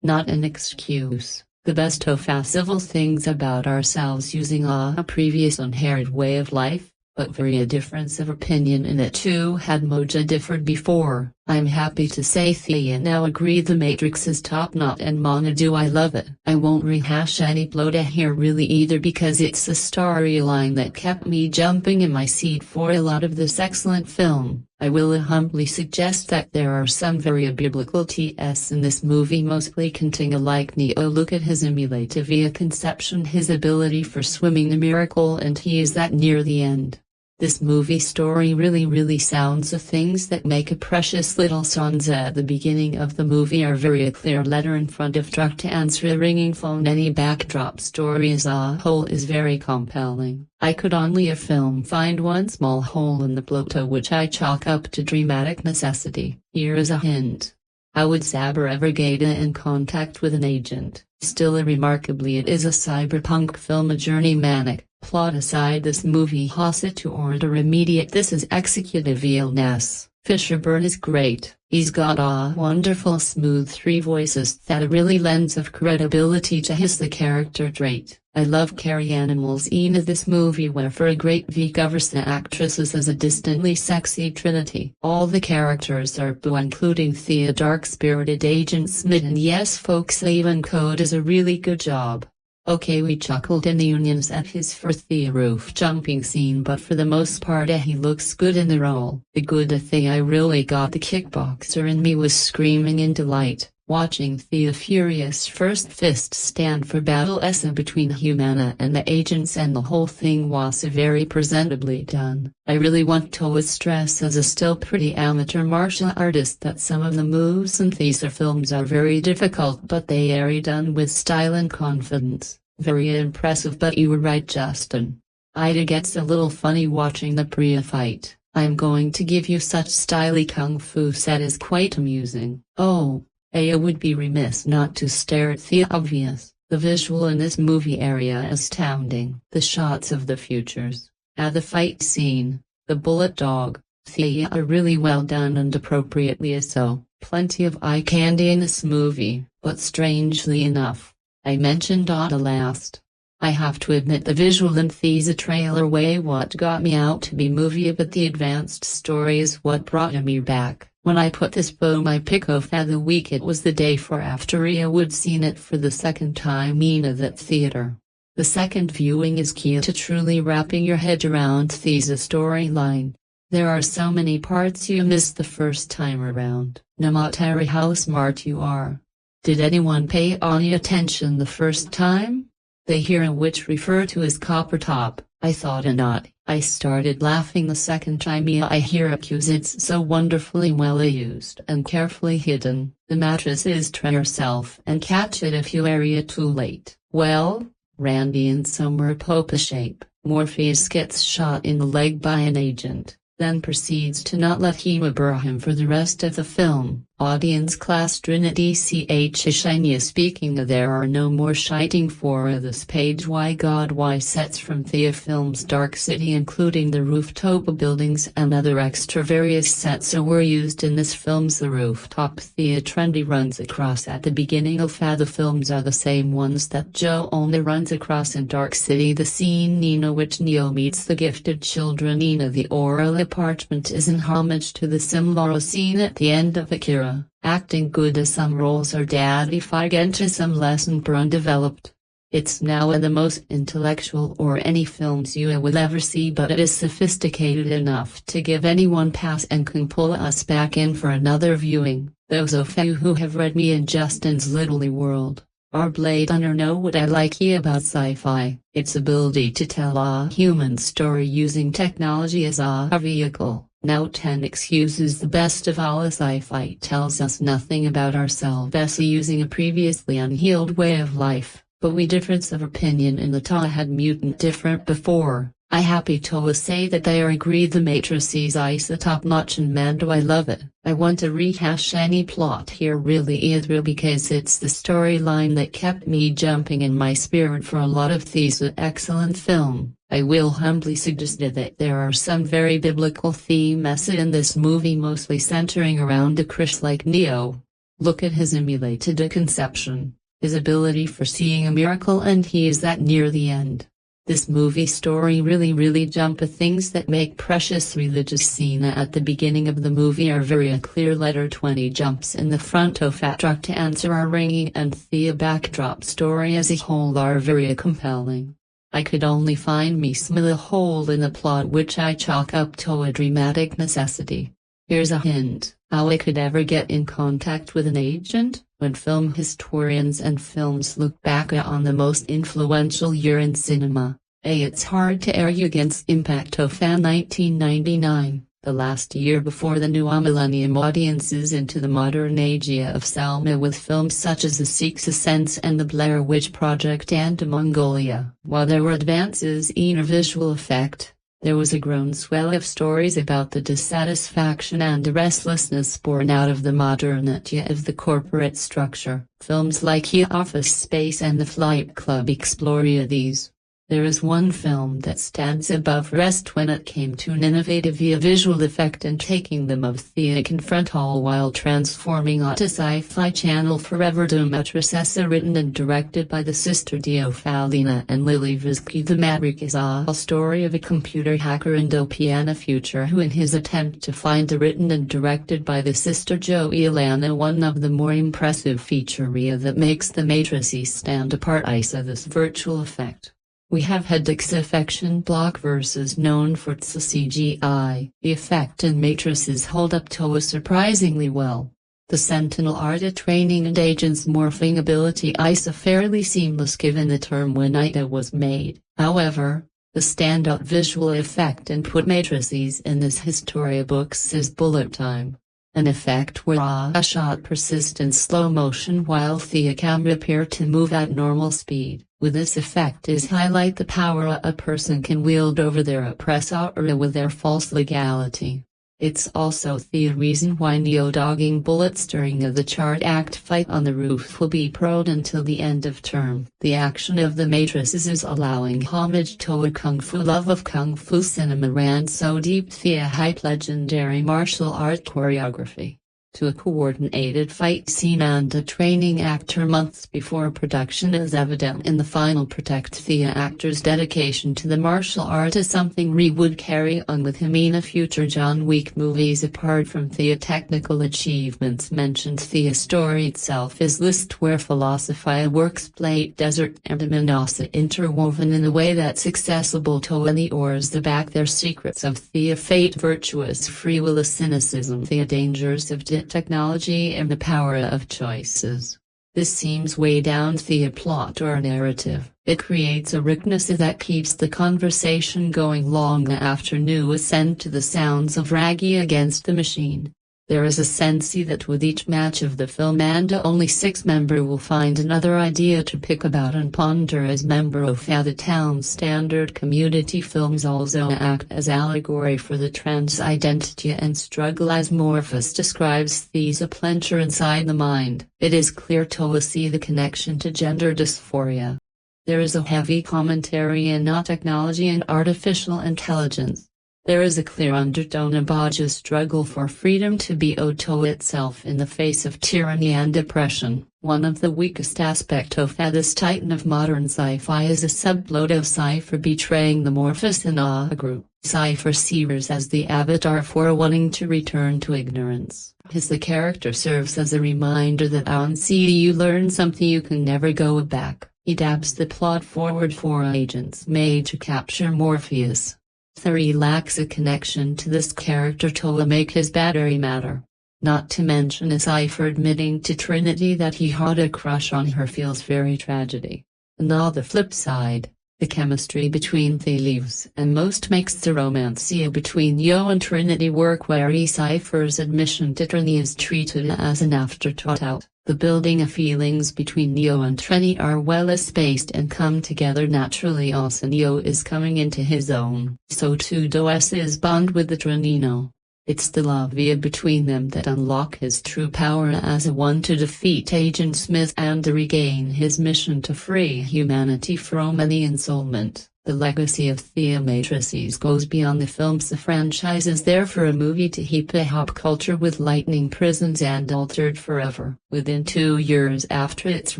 Not an excuse. The best of civil things about ourselves using a previous inherited way of life. But very a difference of opinion in it too had Moja differed before. I'm happy to say Thea now agree the Matrix is top notch and mana do I love it. I won't rehash any plot here really either because it's a storyline that kept me jumping in my seat for a lot of this excellent film. I will humbly suggest that there are some very biblical TS in this movie, mostly conting like Neo. Look at his emulative via conception, his ability for swimming a miracle, and he is that near the end. This movie story really sounds of things that make a precious little songs at the beginning of the movie are very a clear letter in front of truck to answer a ringing phone. Any backdrop story as a whole is very compelling. I could only a film find one small hole in the plot which I chalk up to dramatic necessity. Here is a hint. How would Saber ever get in contact with an agent? Still remarkably it is a cyberpunk film, a journey manic. Plot aside, this movie has it to order immediate. This is executive illness. Fishburne is great. He's got a wonderful smooth three voices that really lends of credibility to his the character trait. I love Carrie-Anne in this movie where for a great V covers the actresses as a distantly sexy Trinity. All the characters are blue including Thea, dark-spirited Agent Smith, and yes folks, even Code does a really good job. Okay, we chuckled in the unions at his first Thea roof jumping scene, but for the most part he looks good in the role. The good thing I really got the kickboxer in me was screaming in delight, watching Thea furious first fist stand for battle between Humana and the agents, and the whole thing was very presentably done. I really want to stress as a still pretty amateur martial artist that some of the moves in these films are very difficult, but they are done with style and confidence. Very impressive. But you were right, Justin. It gets a little funny watching the Priya fight. I'm going to give you such styly kung fu set is quite amusing. Oh, I would be remiss not to stare at the obvious. The visual in this movie area is astounding. The shots of the futures, the fight scene, the bullet dog, Thea are really well done and appropriately so. Plenty of eye candy in this movie, but strangely enough, I mentioned last. I have to admit the visual in Thea's trailer way what got me out to be movie, but the advanced story is what brought me back. When I put this bow my pick of the week, it was the day for after I would seen it for the second time in that theater. The second viewing is key to truly wrapping your head around Thea's storyline. There are so many parts you missed the first time around, no matter how smart you are. Did anyone pay any attention the first time? The hero which refer to as Copper Top, I thought not. I started laughing the second time I hear accuse. It's so wonderfully well used and carefully hidden. The mattress is try yourself and catch it if you are too late. Well, Randy in somewhere popa shape, Morpheus gets shot in the leg by an agent, then proceeds to not let him abur him for the rest of the film. Audience class Trinity shiny. Speaking of, there are no more shiting for this page. Why God why sets from Thea films Dark City including the rooftop buildings and other extra various sets were used in this film's the rooftop Thea trendy runs across at the beginning of the films are the same ones that Joe only runs across in Dark City. The scene Nina which Neo meets the gifted children in the oral apartment is in homage to the similar scene at the end of Akira. Acting good as some roles are daddy into some lesson undeveloped. It's now the most intellectual or any films you will ever see, but it is sophisticated enough to give anyone pass and can pull us back in for another viewing. Those of you who have read me in Justin's Little World, or Blade Runner know what I like about sci-fi, its ability to tell a human story using technology as a vehicle. Now 10 excuses the best of all sci-fi tells us nothing about ourselves using a previously unhealed way of life, but we difference of opinion in the had mutant different before. I happy to say that they are agree the Matrix is the top notch and man do I love it. I want to rehash any plot here really either because it's the storyline that kept me jumping in my spirit for a lot of these excellent film. I will humbly suggest that there are some very biblical themes in this movie, mostly centering around a Christ like Neo. Look at his emulated conception, his ability for seeing a miracle, and he is that near the end. This movie story really jump things that make precious religious scene at the beginning of the movie are very clear. Letter 20 jumps in the front of a truck to answer are ringing, and the backdrop story as a whole are very compelling. I could only find me small hole in the plot which I chalk up to a dramatic necessity. Here's a hint, how I could ever get in contact with an agent. When film historians and films look back on the most influential year in cinema, it's hard to argue against impact of 1999, the last year before the new millennium audiences into the modern age of Salma, with films such as The Sixth Sense and The Blair Witch Project and Mongolia. While there were advances in visual effect, there was a groundswell of stories about the dissatisfaction and the restlessness born out of the modernity of the corporate structure. Films like Office Space and The Flight Club explore these. There is one film that stands above rest when it came to an innovative visual effect and taking them of the confront all while transforming it to Sci-Fi Channel forever. Matrix, written and directed by the sister Dio Falina and Lily Visky. The Matrix is a story of a computer hacker in Piana future who, in his attempt to find the written and directed by the sister Joey Lana, one of the more impressive feature that makes the Matrix stand apart is this virtual effect. We have had affection block versus known for its CGI. The effect in Matrices hold up to surprisingly well. The Sentinel art training and agent's morphing ability is fairly seamless given the term when it was made. However, the standout visual effect and put Matrices in this historia books is bullet time. An effect where a shot persists in slow motion while the camera appear to move at normal speed. With this effect is highlight the power a person can wield over their oppressor with their false legality. It's also the reason why Neo dogging bullets during the chart act fight on the roof will be probed until the end of term. The action of the Matrices is allowing homage to a kung fu love of kung fu cinema ran so deep via hype legendary martial art choreography. To a coordinated fight scene and a training actor months before production is evident in the final protect. The actor's dedication to the martial art is something Reeves would carry on with him in future John Wick movies. Apart from the technical achievements mentioned, the story itself is list where philosophy works plate desert and Mendoza interwoven in a way that's accessible to any oars the back their secrets of the fate, virtuous free will, cynicism, the dangers of technology and the power of choices. This seems way down the plot or narrative. It creates a richness that keeps the conversation going long after new ascent to the sounds of Raggy Against the Machine. There is a sense that with each match of the film and only 6 member will find another idea to pick about and ponder as member of the town. Standard community films also act as allegory for the trans identity and struggle as Morpheus describes these a pleasure inside the mind. It is clear to see the connection to gender dysphoria. There is a heavy commentary in technology and artificial intelligence. There is a clear undertone about a struggle for freedom to be to itself in the face of tyranny and oppression. One of the weakest aspects of this titan of modern sci-fi is a subplot of Cypher betraying the Morpheus in a group. Cypher sees as the avatar for wanting to return to ignorance. The character serves as a reminder that once you learn something you can never go back. He dabs the plot forward for agents made to capture Morpheus. 3 lacks a connection to this character to make his battery matter. Not to mention a Cypher admitting to Trinity that he had a crush on her feels very tragedy. And on the flip side, the chemistry between the leaves and most makes the romance between Yo and Trinity work, where Cypher's admission to Trinity is treated as an afterthought. The building of feelings between Neo and Trinity are well spaced and come together naturally. Also Neo is coming into his own, so too does his bond with the Trinino. It's the love between them that unlock his true power as a one to defeat Agent Smith and to regain his mission to free humanity from any ensoulment. The legacy of the Matrices goes beyond the films. The franchise is there for a movie to heap a hop culture with lightning prisons and altered forever. Within 2 years after its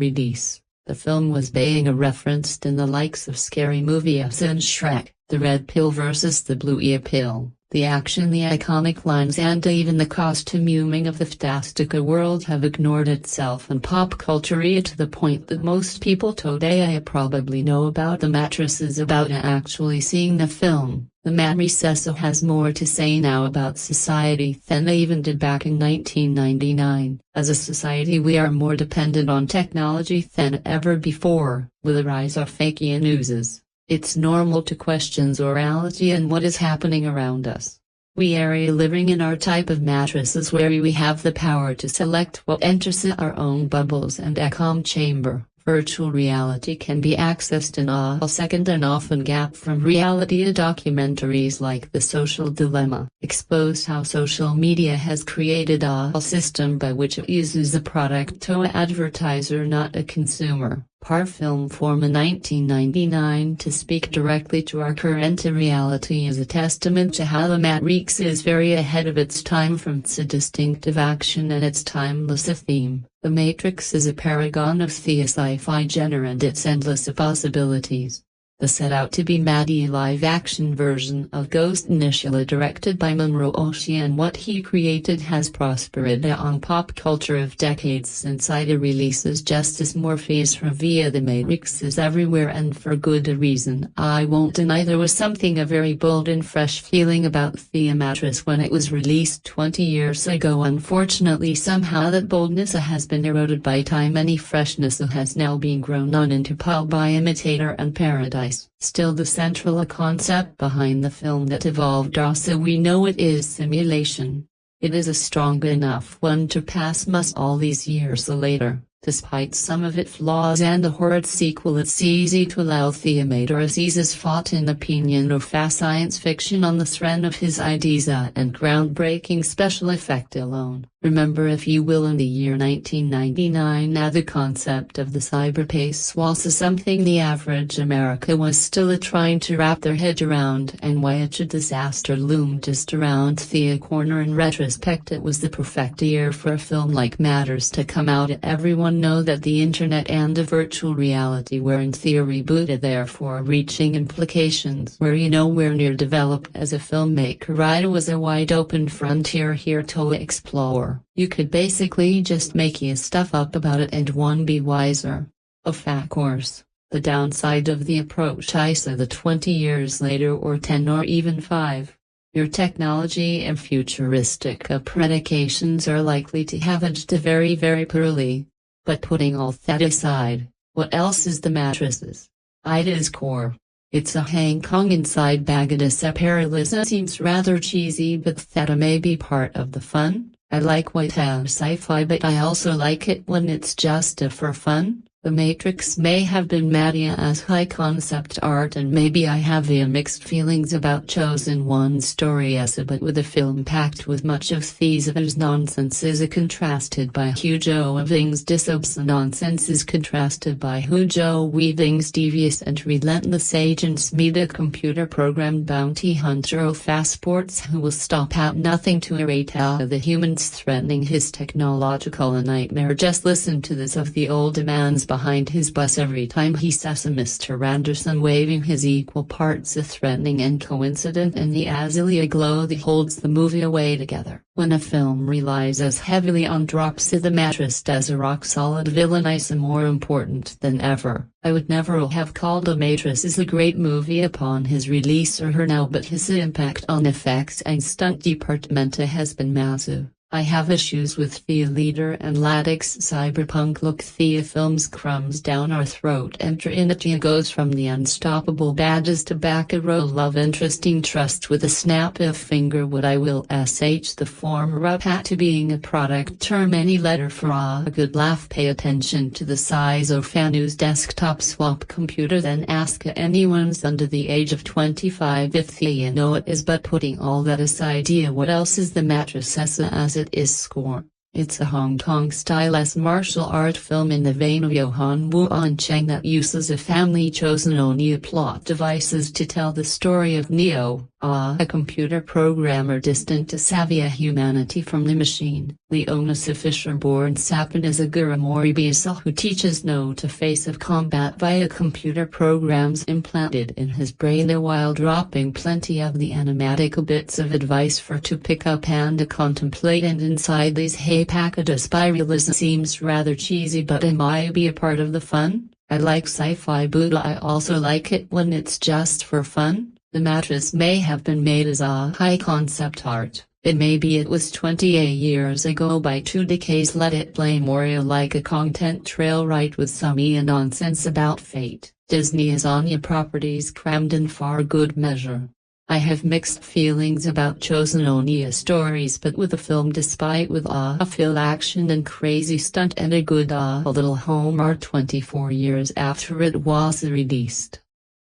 release, The film was being referenced in the likes of Scary Movie and Shrek, the red pill versus the blue pill. The action, the iconic lines, and even the costuming of the fantastical world have ignored itself and pop culture to the point that most people today probably know about the mattresses about actually seeing the film. The mattresses has more to say now about society than they even did back in 1999. As a society, we are more dependent on technology than ever before. With the rise of fake news, it's normal to question morality and what is happening around us. We are living in our type of mattresses where we have the power to select what enters our own bubbles and echo chamber. Virtual reality can be accessed in a second and often gap from reality. Documentaries like The Social Dilemma expose how social media has created a system by which it uses a product to an advertiser, not a consumer. Par film form in 1999 to speak directly to our current reality is a testament to how the Matrix is very ahead of its time from its distinctive action and its timeless theme. The Matrix is a paragon of the sci-fi genre and its endless possibilities. The set-out-to-be Maddie live-action version of Ghost, initially directed by Mamoru Oshii, and what he created has prospered on pop culture of decades since it releases, just as Morpheus via The Matrix is everywhere, and for good reason. I won't deny there was something a very bold and fresh feeling about the Matrix when it was released 20 years ago. Unfortunately, somehow that boldness has been eroded by time. Any freshness has now been grown on into pulp by imitator and paradise. Still, the central concept behind the film that evolved, so we know it is simulation. It is a strong enough one to pass muster all these years later. Despite some of its flaws and the horrid sequel, it's easy to allow the imitator Aziz's fought in opinion of fast science fiction on the strength of his ideas and groundbreaking special effect alone. Remember, if you will, in the year 1999, the concept of the cyberspace was something the average America was still trying to wrap their head around, and why a disaster loomed just around the corner. In retrospect, it was the perfect year for a film like Matters to come out. Everyone know that the internet and the virtual reality were in theory booted, therefore reaching implications were nowhere near developed as a filmmaker. It was a wide open frontier here to explore. You could basically just make stuff up about it and one be wiser. Of course, the downside of the approach is that 20 years later, or 10 or even 5, your technology and futuristic predications are likely to have aged very, very poorly. But putting all that aside, what else is the mattresses? It is core. It's a Hong Kong inside bag. It is a paralisa. Seems rather cheesy, but that may be part of the fun. I like white house sci-fi, but I also like it when it's just for fun. The Matrix may have been Madia as high concept art, and maybe I have mixed feelings about chosen one story but with a film packed with much of these nonsense is contrasted by Hugo Weaving's disobs. Nonsense is contrasted by Hugo Weaving's devious and relentless agents meet a computer-programmed bounty hunter of fast sports who will stop at nothing to irate the humans threatening his technological nightmare. Just listen to this of the old man's behind his bus every time he says Mr. Anderson, waving his equal parts threatening and coincident, and the azalea glow that holds the movie away together. When a film relies as heavily on drops of the mattress as a rock-solid villain, is more important than ever. I would never have called The Matrix as a great movie upon his release or her now, but his impact on effects and stunt department has been massive. I have issues with the leader and latex cyberpunk look. The film's crumbs down our throat, and Trinity goes from the unstoppable badges to back a row love interesting trust with a snap of finger. What I will sh the former up to being a product term any letter for a good laugh. Pay attention to the size of Fanu's desktop swap computer, then ask anyone's under the age of 25 if they know it is. But putting all that aside, what else is the mattress as it is score? It's a Hong Kong-style martial art film in the vein of Johan Wuan Cheng that uses a family-chosen only plot devices to tell the story of Neo, a computer programmer distant to savvy humanity from the machine. Leonis, a Fishburne sapin, is a guru Morpheus who teaches no to face of combat via computer programs implanted in his brain, while dropping plenty of the animatical bits of advice for to pick up and to contemplate. And inside these packages by realism seems rather cheesy, but it might be a part of the fun. I like sci-fi, but I also like it when it's just for fun. The mattress may have been made as a high concept art. It may be it was 28 years ago by 2 decades. Let it play more like a content trail, right, with some nonsense about fate. Disney is Anya properties crammed in for good measure. I have mixed feelings about chosen Onya stories, but with the film, despite with filled action and crazy stunt and a good little Homer 24 years after it was released.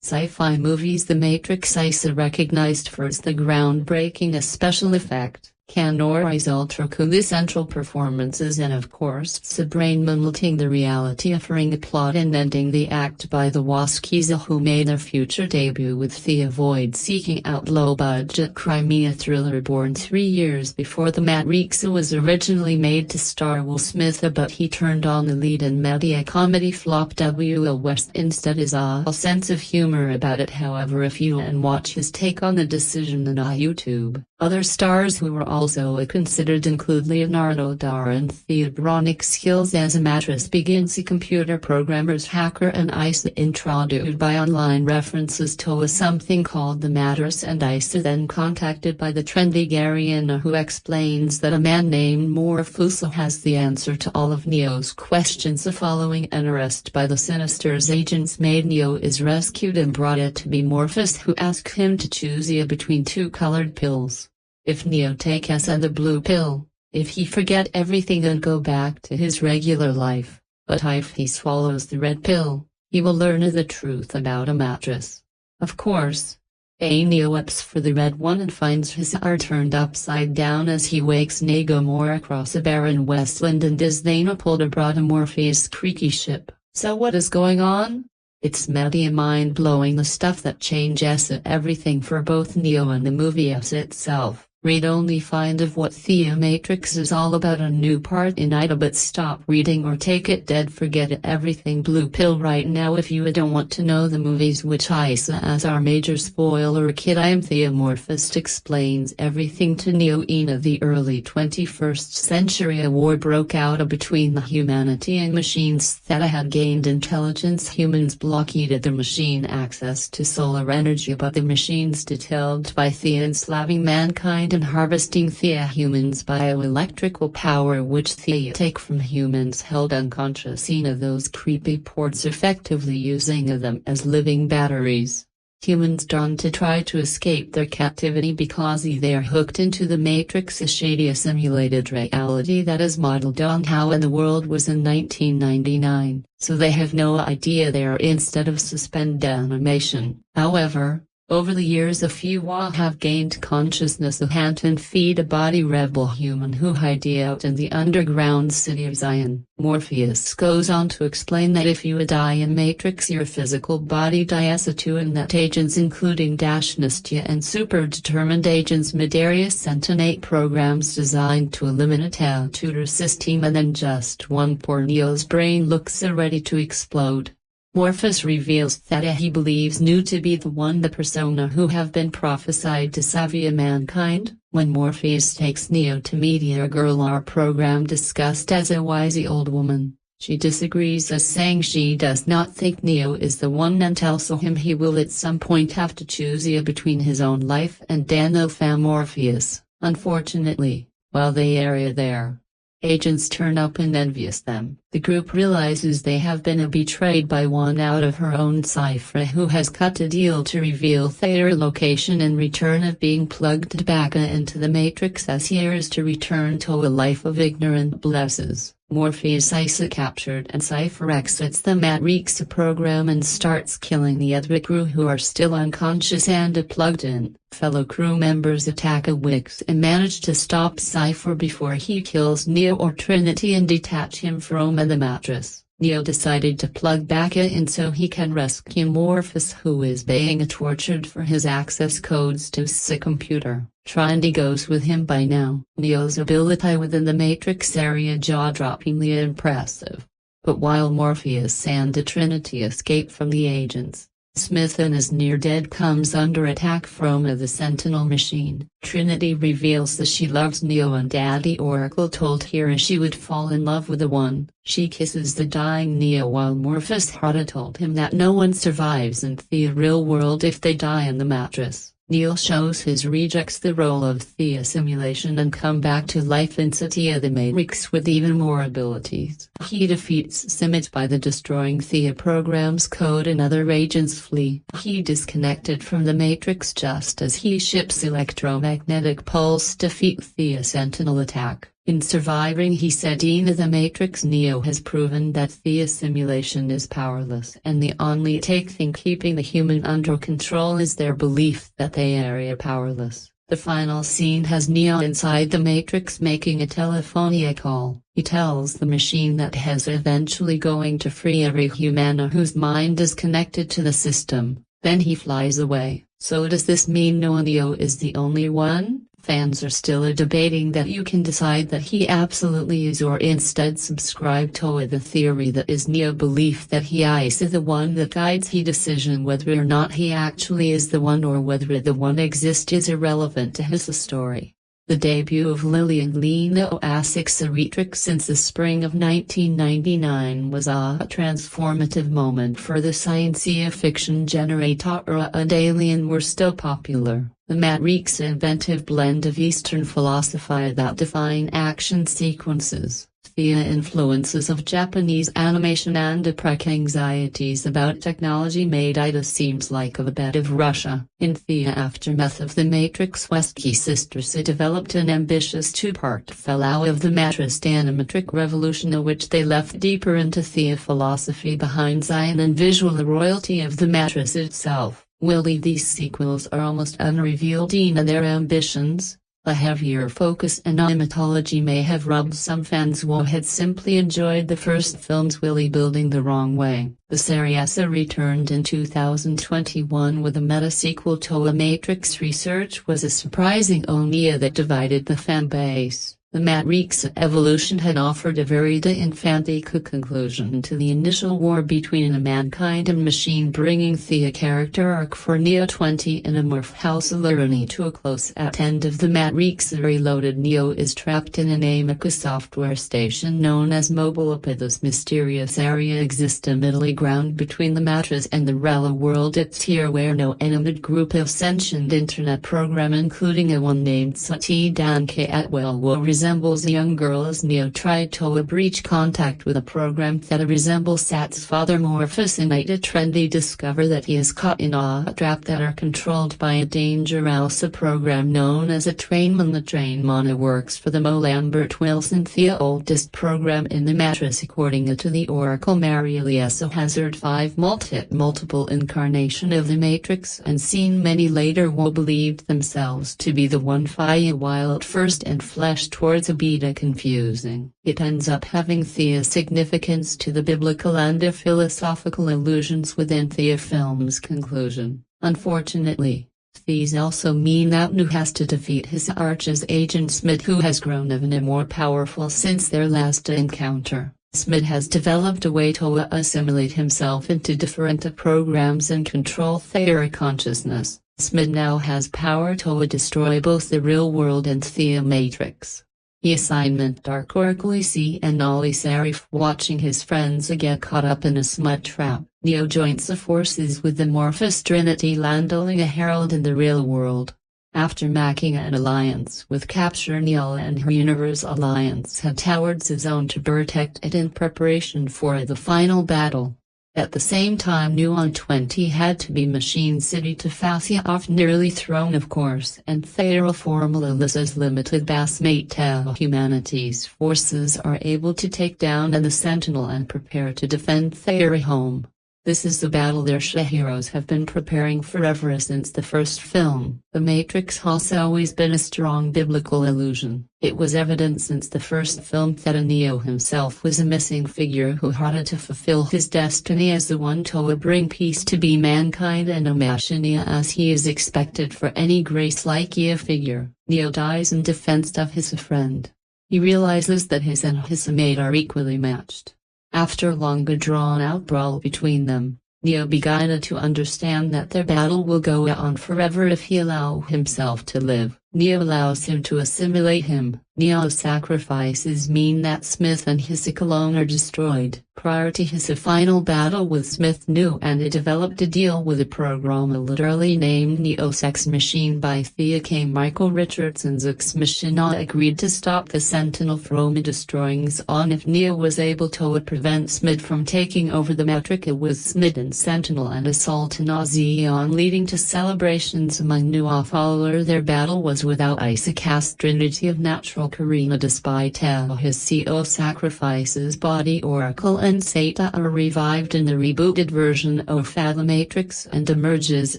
Sci-fi movies. The Matrix is recognized for its the groundbreaking special effect, Keanu's ultra-cool central performances, and of course the brain melting the reality, offering a plot and ending the act by the Uskis, who made their future debut with Thea Void seeking out low-budget crime thriller born 3 years before the Matrix was originally made to star Will Smith, but he turned on the lead in media comedy flop W.L. West instead. Is a sense of humor about it, however, if you watch his take on the decision on YouTube. Other stars who were also considered include Leonardo DiCaprio. Theatronic skills as a mattress begins. The computer programmer's hacker and Isa introduced by online references to something called the mattress, and Isa then contacted by the trendy Carrie-Anne, who explains that a man named Morpheus has the answer to all of Neo's questions. Following an arrest by the Sinister's agents, Neo is rescued and brought to be Morpheus, who asks him to choose between 2 colored pills. If Neo takes the blue pill, if he forget everything and go back to his regular life, but if he swallows the red pill, he will learn the truth about a mattress. Of course, Neo opts for the red one and finds his heart turned upside down as he wakes Nego more across a barren wasteland and is then pulled aboard a Morpheus creaky ship. So what is going on? It's media mind-blowing, the stuff that changes everything for both Neo and the movie itself. Read only find of what the Matrix is all about a new part in Ida, but stop reading or take it dead, forget it, everything blue pill right now. If you don't want to know the movies, which Isa as our major spoiler kid, I am Thea. Morpheus explains everything to Neo. In the early 21st century, a war broke out between the humanity and machines that had gained intelligence. Humans blockaded the machine access to solar energy, but the machines detailed by Thea enslaving mankind and harvesting Thea humans' bioelectrical power, which Thea take from humans held unconscious in those creepy ports, effectively using them as living batteries. Humans drawn to try to escape their captivity because they are hooked into the Matrix, a shady simulated reality that is modeled on how the world was in 1999, so they have no idea they are instead of suspended animation. However, over the years a few have gained consciousness and feed a body rebel human who hide out in the underground city of Zion. Morpheus goes on to explain that if you die in Matrix, your physical body dies too, and that agents including Dashnastia and super determined agents Medarius sent 8 programs designed to eliminate our tutor system, and then just one poor Neo's brain looks ready to explode. Morpheus reveals that he believes Neo to be the persona who have been prophesied to savvy mankind. When Morpheus takes Neo to meet a girl, our program discussed as a wise old woman, she disagrees, as saying she does not think Neo is the one, and tells him he will at some point have to choose between his own life and Daniel Morpheus. Unfortunately, while they are there, agents turn up and envious them. The group realizes they have been betrayed by one out of her own Sci-Fi, who has cut a deal to reveal their location in return of being plugged back into the Matrix, as he is to return to a life of ignorant blisses. Morpheus is captured and Sci-Fi exits the Matrix program and starts killing the other crew who are still unconscious and plugged in. Fellow crew members attack Wix and manage to stop Sci-Fi before he kills Neo or Trinity and detach him from the mattress. Neo decided to plug back in so he can rescue Morpheus, who is being tortured for his access codes to the computer. Trinity goes with him by now. Neo's ability within the Matrix area jaw-droppingly impressive. But while Morpheus and the Trinity escape from the agents, Smith and is near dead comes under attack from the Sentinel machine. Trinity reveals that she loves Neo and Daddy Oracle told her she would fall in love with the one. She kisses the dying Neo while Morpheus had told him that no one survives in the real world if they die in the mattress. Neo shows his rejects the role of Thea simulation and come back to life in Satya the Matrix with even more abilities. He defeats Simit by the destroying Thea program's code and other agents flee. He disconnected from the Matrix just as he ships electromagnetic pulse defeat Thea Sentinel attack. In surviving he said in the Matrix Neo has proven that Thea simulation is powerless and the only thing keeping the human under control is their belief that they are powerless. The final scene has Neo inside the Matrix making a telephone call. He tells the machine that he's eventually going to free every human whose mind is connected to the system. Then he flies away. So does this mean Neo is the only one? Fans are still debating that you can decide that he absolutely is or instead subscribe to the theory that is Neo belief that he is the one that guides his decision whether or not he actually is the one or whether the one exists is irrelevant to his story. The debut of Lily and Lena Oasic's Matrix since the spring of 1999 was a transformative moment for the science fiction generator and Alien were still popular. The Matrix's inventive blend of Eastern philosophy that define action sequences, the influences of Japanese animation and depressing anxieties about technology made it seems like a bit of Russia. In the aftermath of the Matrix Wachowski sisters developed an ambitious two-part fellow of the Matrix animatrix revolution which they left deeper into the philosophy behind Zion and visual royalty of the Matrix itself. Willie, these sequels are almost unrevealed in their ambitions. A heavier focus on mythology may have rubbed some fans who had simply enjoyed the first films Willie building the wrong way. The series returned in 2021 with a meta-sequel to a Matrix. Research was a surprising onia that divided the fan base. The Matrix evolution had offered a very emphatic conclusion to the initial war between mankind and machine, bringing the character arc for Neo 20 and a Morpheus journey to a close at end of the Matrix Reloaded. Neo is trapped in an Amica software station known as Mobile. This mysterious area exists a middle ground between the Matrix and the real world. It's here where no animated group of sentient internet program including a one named Sati Danke Atwell will resembles a young girl as Neo tried to breach contact with a program that resembles Sath's father Morpheus and Trinity discover that he is caught in a trap that are controlled by a dangerous program known as a Trainman. The Trainman works for the Lambert Wilson, the oldest program in the Matrix according to the Oracle. Marielius Hazard 5 multiple incarnation of the Matrix and seen many later will believed themselves to be the one while at first and flesh towards a beta confusing. It ends up having the significance to the biblical and philosophical allusions within the film's conclusion. Unfortunately, these also mean that Neo has to defeat his arch's agent Smith, who has grown even more powerful since their last encounter. Smith has developed a way to assimilate himself into different programs and control their consciousness. Smith now has power to destroy both the real world and the Matrix. The assignment Dark Oracle see and Ollie Serif watching his friends get caught up in a smut trap. Neo joins the forces with the Morpheus Trinity landing a herald in the real world. After making an alliance with Capture, Neo and her Universe Alliance head towards his own to protect it in preparation for the final battle. At the same time Neo 20 had to be Machine City to face off nearly throne of course and their formula's limited bassmate till humanity's forces are able to take down the Sentinel and prepare to defend their home. This is the battle their heroes have been preparing for ever since the first film. The Matrix has always been a strong biblical illusion. It was evident since the first film that Neo himself was a missing figure who had to fulfill his destiny as the one to bring peace to be mankind and Omashania as he is expected for any grace-like figure. Neo dies in defense of his friend. He realizes that his and his mate are equally matched. After a long drawn-out brawl between them, Neo began to understand that their battle will go on forever if he allow himself to live. Neo allows him to assimilate him. Neo's sacrifices mean that Smith and his clone are destroyed. Prior to his final battle with Smith, Neo and developed a deal with a program literally named Neo's X Machine by Thea K. Michael Richardson's X Machine agreed to stop the Sentinel from destroying Zon if Neo was able to prevent Smith from taking over the Matrix with Smith and Sentinel and assaulting Zion, leading to celebrations among Neo followers. Their battle was without Isaac Trinity of natural karenge despite his CO sacrifices. Body Oracle and Sata are revived in the rebooted version of The Matrix and emerges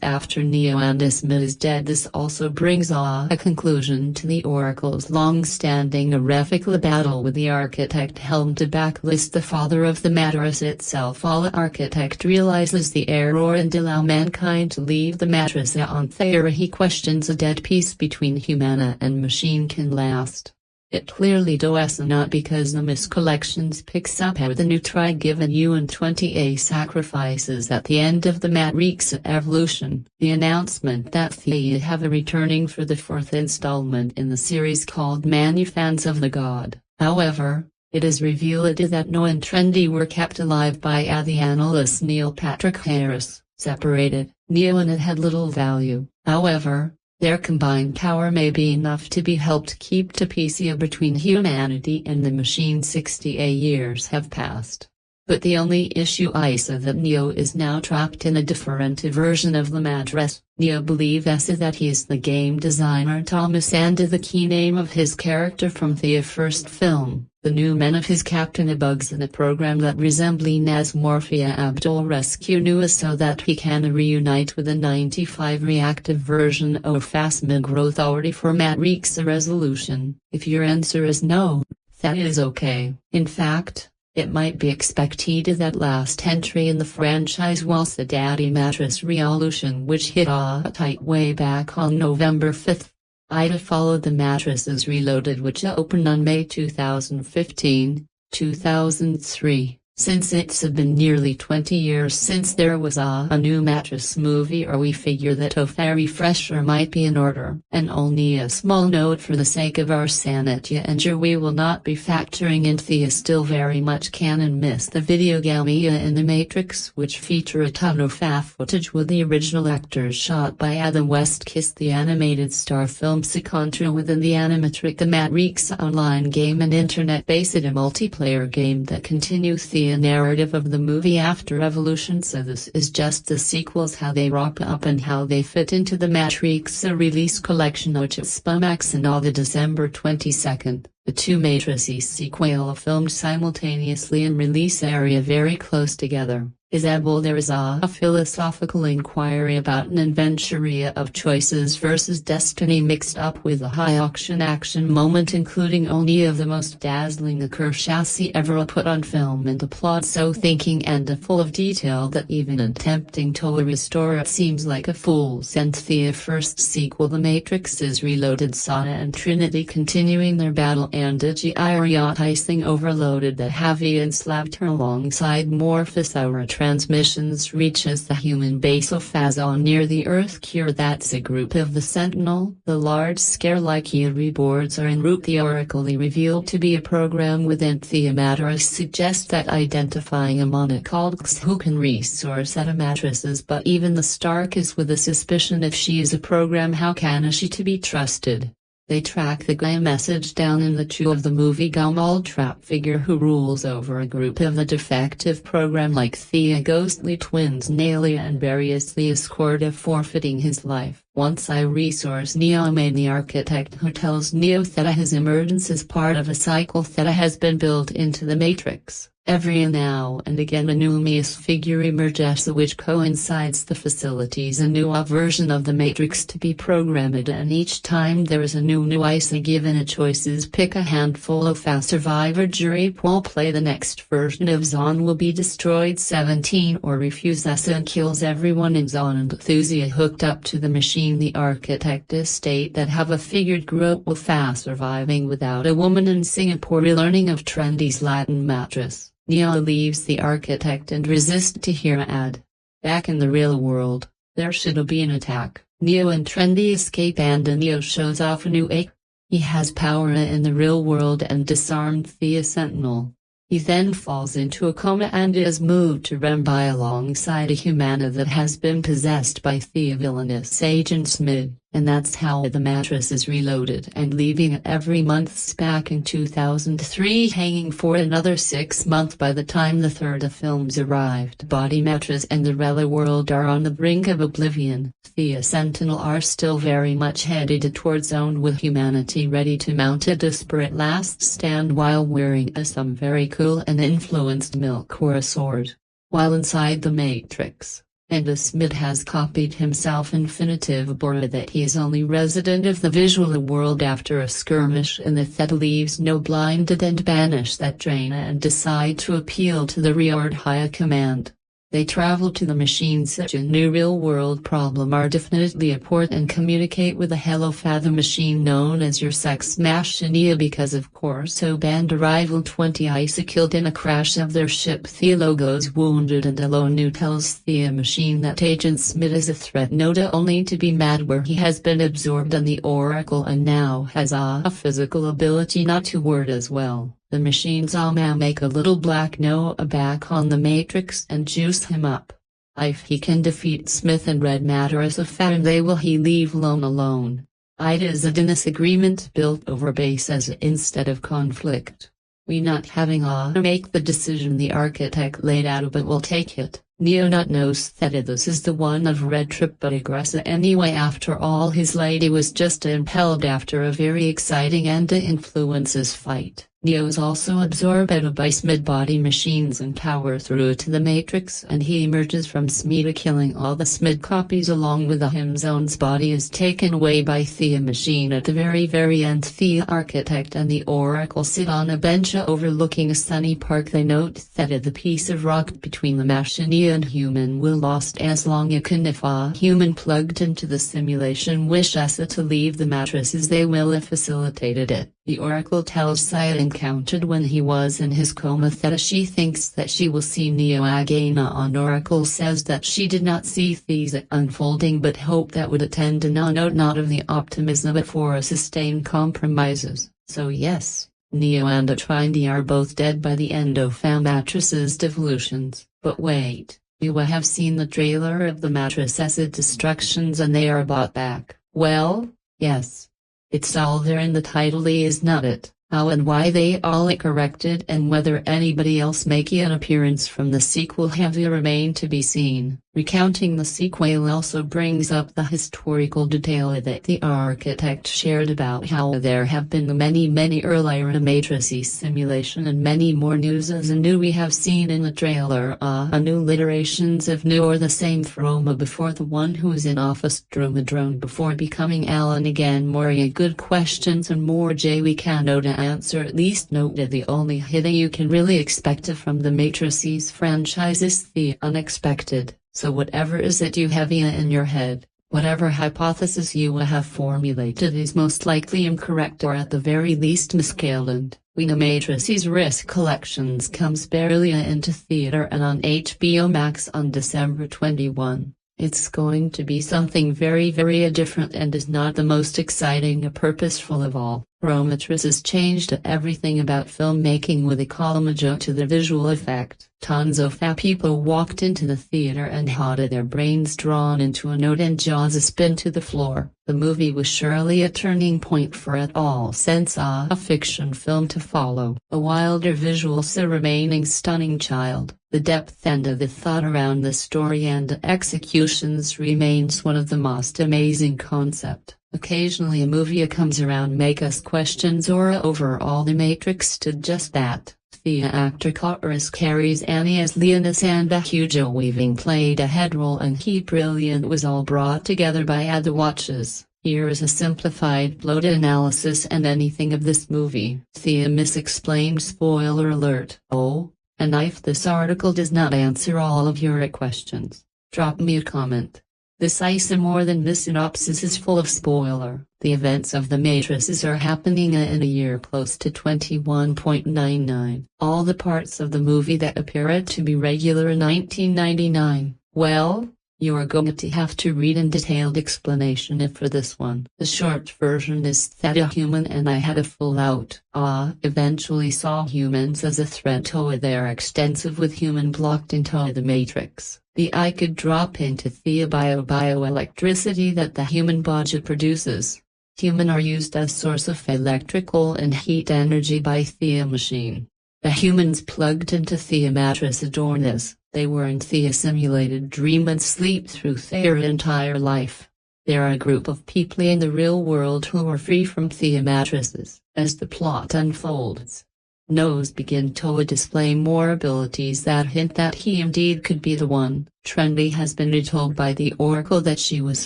after Neo and Smith is dead. This also brings a conclusion to the Oracle's long-standing horrific battle with the Architect helmed to backlist the father of the Matrix itself. All Architect realizes the error and allow mankind to leave the Matrix on Thera. He questions a dead peace between humana and machine can last. It clearly does not because the miscollections picks up how the new try given you and 20A sacrifices at the end of the Matrix evolution. The announcement that they have a returning for the fourth installment in the series called Many Fans of the God. However, it is revealed that Neo and Trinity were kept alive by the analyst Neil Patrick Harris. Separated, Neo and it had little value. However, their combined power may be enough to be helped keep to peace between humanity and the machine. 68 years have passed. But the only issue is that Neo is now trapped in a different version of the Matrix. Neo believes that he is the game designer Thomas and the key name of his character from the first film. The new men of his captain bugs in a program that resembling as Morpheus Abdul rescue Neo so that he can reunite with a 95 reactive version of Phasma growth already for Matrix resolution. If your answer is no, that is okay. In fact, it might be expected that last entry in the franchise was the Daddy Matrix Revolution, which hit a tight way back on November 5th. Ida followed the Matrices Reloaded, which opened on May 2015, 2003. Since it's been nearly 20 years since there was a new Matrix movie, or we figure that a refresher might be in order. And only a small note for the sake of our sanity and we will not be factoring in the still very much canon miss the video game in the Matrix, which feature a ton of footage with the original actors shot by Adam West. Kiss the animated star film Contra within the Animatrix, the Matrix online game and internet-based multiplayer game that continues the narrative of the movie after evolution. So this is just the sequels, how they wrap up and how they fit into the Matrix release collection, which is Spumax and all the December 22nd. The two Matrices sequel filmed simultaneously in release area very close together. There is a philosophical inquiry about an adventure of choices versus destiny mixed up with a high action moment, including only of the most dazzling chassis ever put on film, and a plot so thinking and full of detail that even attempting to restore it seems like a fool's end. The first sequel, The Matrix is Reloaded, Sata and Trinity continuing their battle and Giarising overloaded the heavy and slapped her alongside Morpheus. Our transmissions reaches the human base of Phazon near the Earth cure. That's a group of the Sentinel. The large scare-like reboards are en route. The Oracle revealed to be a program within the Matrix suggests that identifying a Mana called X who can resource at a matrices, but even the Stark is with a suspicion if she is a program, how can she to be trusted? They track the guy message down in the chew of the movie Gamal trap figure who rules over a group of the defective program like Thea ghostly twins Nalia and variously escorted forfeiting his life. Once I resource Neo made the architect who tells Neo that his emergence is part of a cycle that has been built into the Matrix. Every now and again a numerous figure emerges which coincides the facilities a new version of the Matrix to be programmed, and each time there is a new IC given a choices. Pick a handful of fast survivor jury pool, play the next version of Zon will be destroyed 17, or refuse us and kills everyone in Zon enthusiast hooked up to the machine. The architect estate that have a figured grew up with fast surviving without a woman in Singapore learning of trendy's Latin mattress. Neo leaves the architect and resists to hear ad. Back in the real world, there should be an attack. Neo and Trendy escape and Neo shows off a new ache. He has power in the real world and disarmed the Sentinel. He then falls into a coma and is moved to REM by alongside a humana that has been possessed by the villainous Agent Smith, and that's how the mattress is reloaded and leaving it every month back in 2003, hanging for another 6 months by the time the third of films arrived. Body mattress and the real world are on the brink of oblivion. The Sentinel are still very much headed towards Zone with humanity ready to mount a desperate last stand while wearing some very cool and influenced milk or a sword. While inside the Matrix, and Smith has copied himself infinitive Bora that he is only resident of the visual world after a skirmish in the theta leaves no blinded and banish that drain and decide to appeal to the Riord High Command. They travel to the machine. Such a new real-world problem are definitely important and communicate with a Hello Fathom machine known as your sex machine because of course band arrival 20 ISA killed in a crash of their ship. Thelo goes wounded and alone. New tells the machine that Agent Smith is a threat Noda only to be mad where he has been absorbed on the Oracle and now has a physical ability not to word as well. The machines make a little black Noah back on the Matrix and juice him up. If he can defeat Smith and Red Matter as a fan they will he leave alone. It is a disagreement built over bases instead of conflict. We not having make the decision the architect laid out but will take it. Neo not knows that this is the one of Red Trip but aggressive anyway. After all his lady was just impelled after a very exciting and influences fight. Neo is also absorbed by Smith body machines and power through to the Matrix and he emerges from Smith killing all the Smith copies along with him. Zone's body is taken away by the machine at the very end. The architect and the Oracle sit on a bench overlooking a sunny park. They note that the piece of rock between the machine and human will lost as long if a human plugged into the simulation wishes to leave the mattresses they will have facilitated it. The Oracle tells Saath encountered when he was in his coma that she thinks that she will see Neo again on. Oracle says that she did not see these unfolding but hope that would attend and not of the optimism for sustained compromises. So yes, Neo and Trinity are both dead by the end of Matrix's devolutions. But wait, you have seen the trailer of the Matrix's destructions and they are brought back. Well, yes. It's all there in the title, is not it? How and why they all corrected and whether anybody else making an appearance from the sequel have remained to be seen. Recounting the sequel also brings up the historical detail that the architect shared about how there have been many earlier Matrix simulation and many more news as new we have seen in the trailer. New iterations of new or the same from before the one who is in office drone before becoming Alan again. More good questions and more we can know to answer, at least note that the only hit you can really expect from the Matrix franchise is the unexpected. So whatever is it you have in your head, whatever hypothesis you have formulated is most likely incorrect or at the very least miscalculated. We know Matrix's Risk Collections comes barely into theater and on HBO Max on December 21. It's going to be something very different and is not the most exciting or purposeful of all. Matrix has changed everything about filmmaking with a column to the visual effect. Tons of people walked into the theater and had their brains drawn into a note and jaws a spin to the floor. The movie was surely a turning point for it all since a fiction film to follow. A wilder visual remaining stunning child. The depth and the thought around the story and executions remains one of the most amazing concept. Occasionally a movie comes around make us questions or overall the Matrix did just that. Thea actor Carrie-Anne as Leonis and Hugo Weaving played a head role, and he brilliant was all brought together by Ada Watches. Here is a simplified plot analysis and anything of this movie. Thea misexplained. Spoiler alert. Oh, and if this article does not answer all of your questions, drop me a comment. This is more than this synopsis is full of spoiler. The events of the matrices are happening in a year close to 21.99. All the parts of the movie that appeared to be regular in 1999, well, you are going to have to read in detailed explanation for this one. The short version is that a human and I had a fallout. Eventually saw humans as a threat to their extensive with human blocked into the matrix. The I could drop into the bioelectricity that the human body produces. Human are used as source of electrical and heat energy by the machine. The humans plugged into the mattress adorn this. They were in the simulated dream and sleep through their entire life. There are a group of people in the real world who are free from the mattresses. As the plot unfolds, Nose begin to display more abilities that hint that he indeed could be the one. Trinity has been told by the Oracle that she was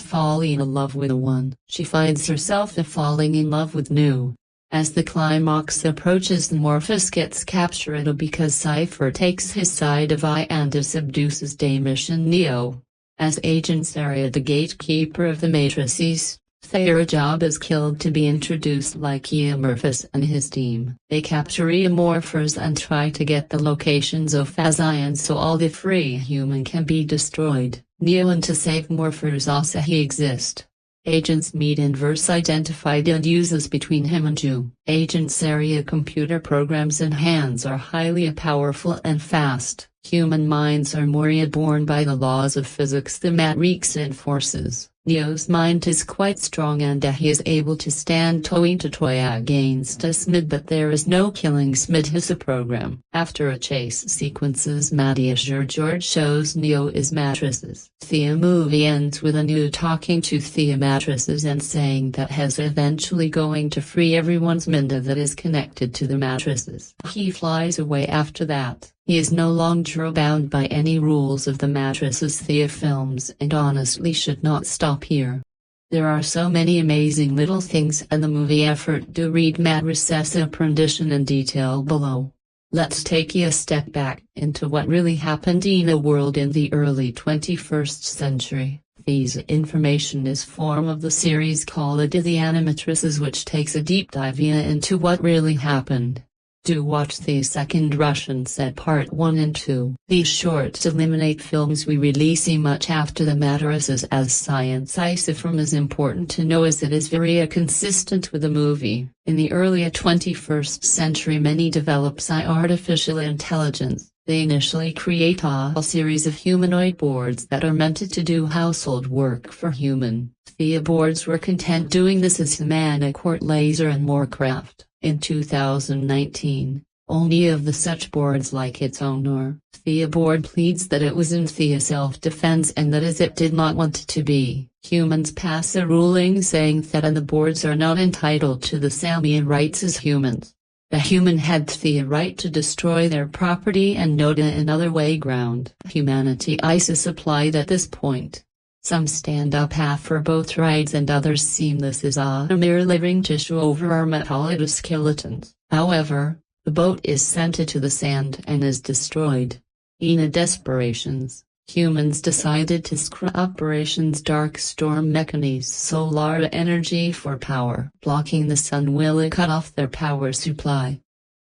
falling in love with the one. She finds herself falling in love with New. As the climax approaches, Morpheus gets captured because Cypher takes his side of I and subduces Damish and Neo. As Agent Saria, the gatekeeper of the matrices, their job is killed to be introduced like Morpheus and his team. They capture Morpheus and try to get the locations of Zion so all the free human can be destroyed. Neo and to save Morpheus also he exists. Agents meet inverse identified and uses between him and Jew. Agent Saria computer programs and hands are highly powerful and fast. Human minds are more born by the laws of physics the matrix enforces. Neo's mind is quite strong and he is able to stand toe to toe against Smid, but there is no killing Smid his program. After a chase sequences, George shows Neo is mattresses. The movie ends with a Neo talking to the mattresses and saying that he's eventually going to free everyone's mind that is connected to the mattresses. He flies away after that. He is no longer bound by any rules of the mattresses. The films and honestly should not stop here. There are so many amazing little things in the movie effort to read matrices apprentition in detail below. Let's take a step back into what really happened in a world in the early 21st century. This information is form of the series called The Animatrices, which takes a deep dive into what really happened. Do watch the second Russian set part 1 and 2. These shorts eliminate films we release much after the mattresses as science from is important to know as it is very consistent with the movie. In the early 21st century many develops artificial intelligence. They initially create a series of humanoid boards that are meant to do household work for human. The boards were content doing this as Humana Court Laser and Morecraft. In 2019, only of the such boards like its owner, Thea board pleads that it was in Thea self-defense and that as it did not want to be. Humans pass a ruling saying that the boards are not entitled to the same rights as humans. The human had the right to destroy their property and not another way ground. Humanity is applied at this point. Some stand up for both rights and others seem this is a mere living tissue over our metal skeletons. However, the boat is sent to the sand and is destroyed. In desperations, humans decided to screw Operation's dark storm mechanism solar energy for power. Blocking the sun will cut off their power supply.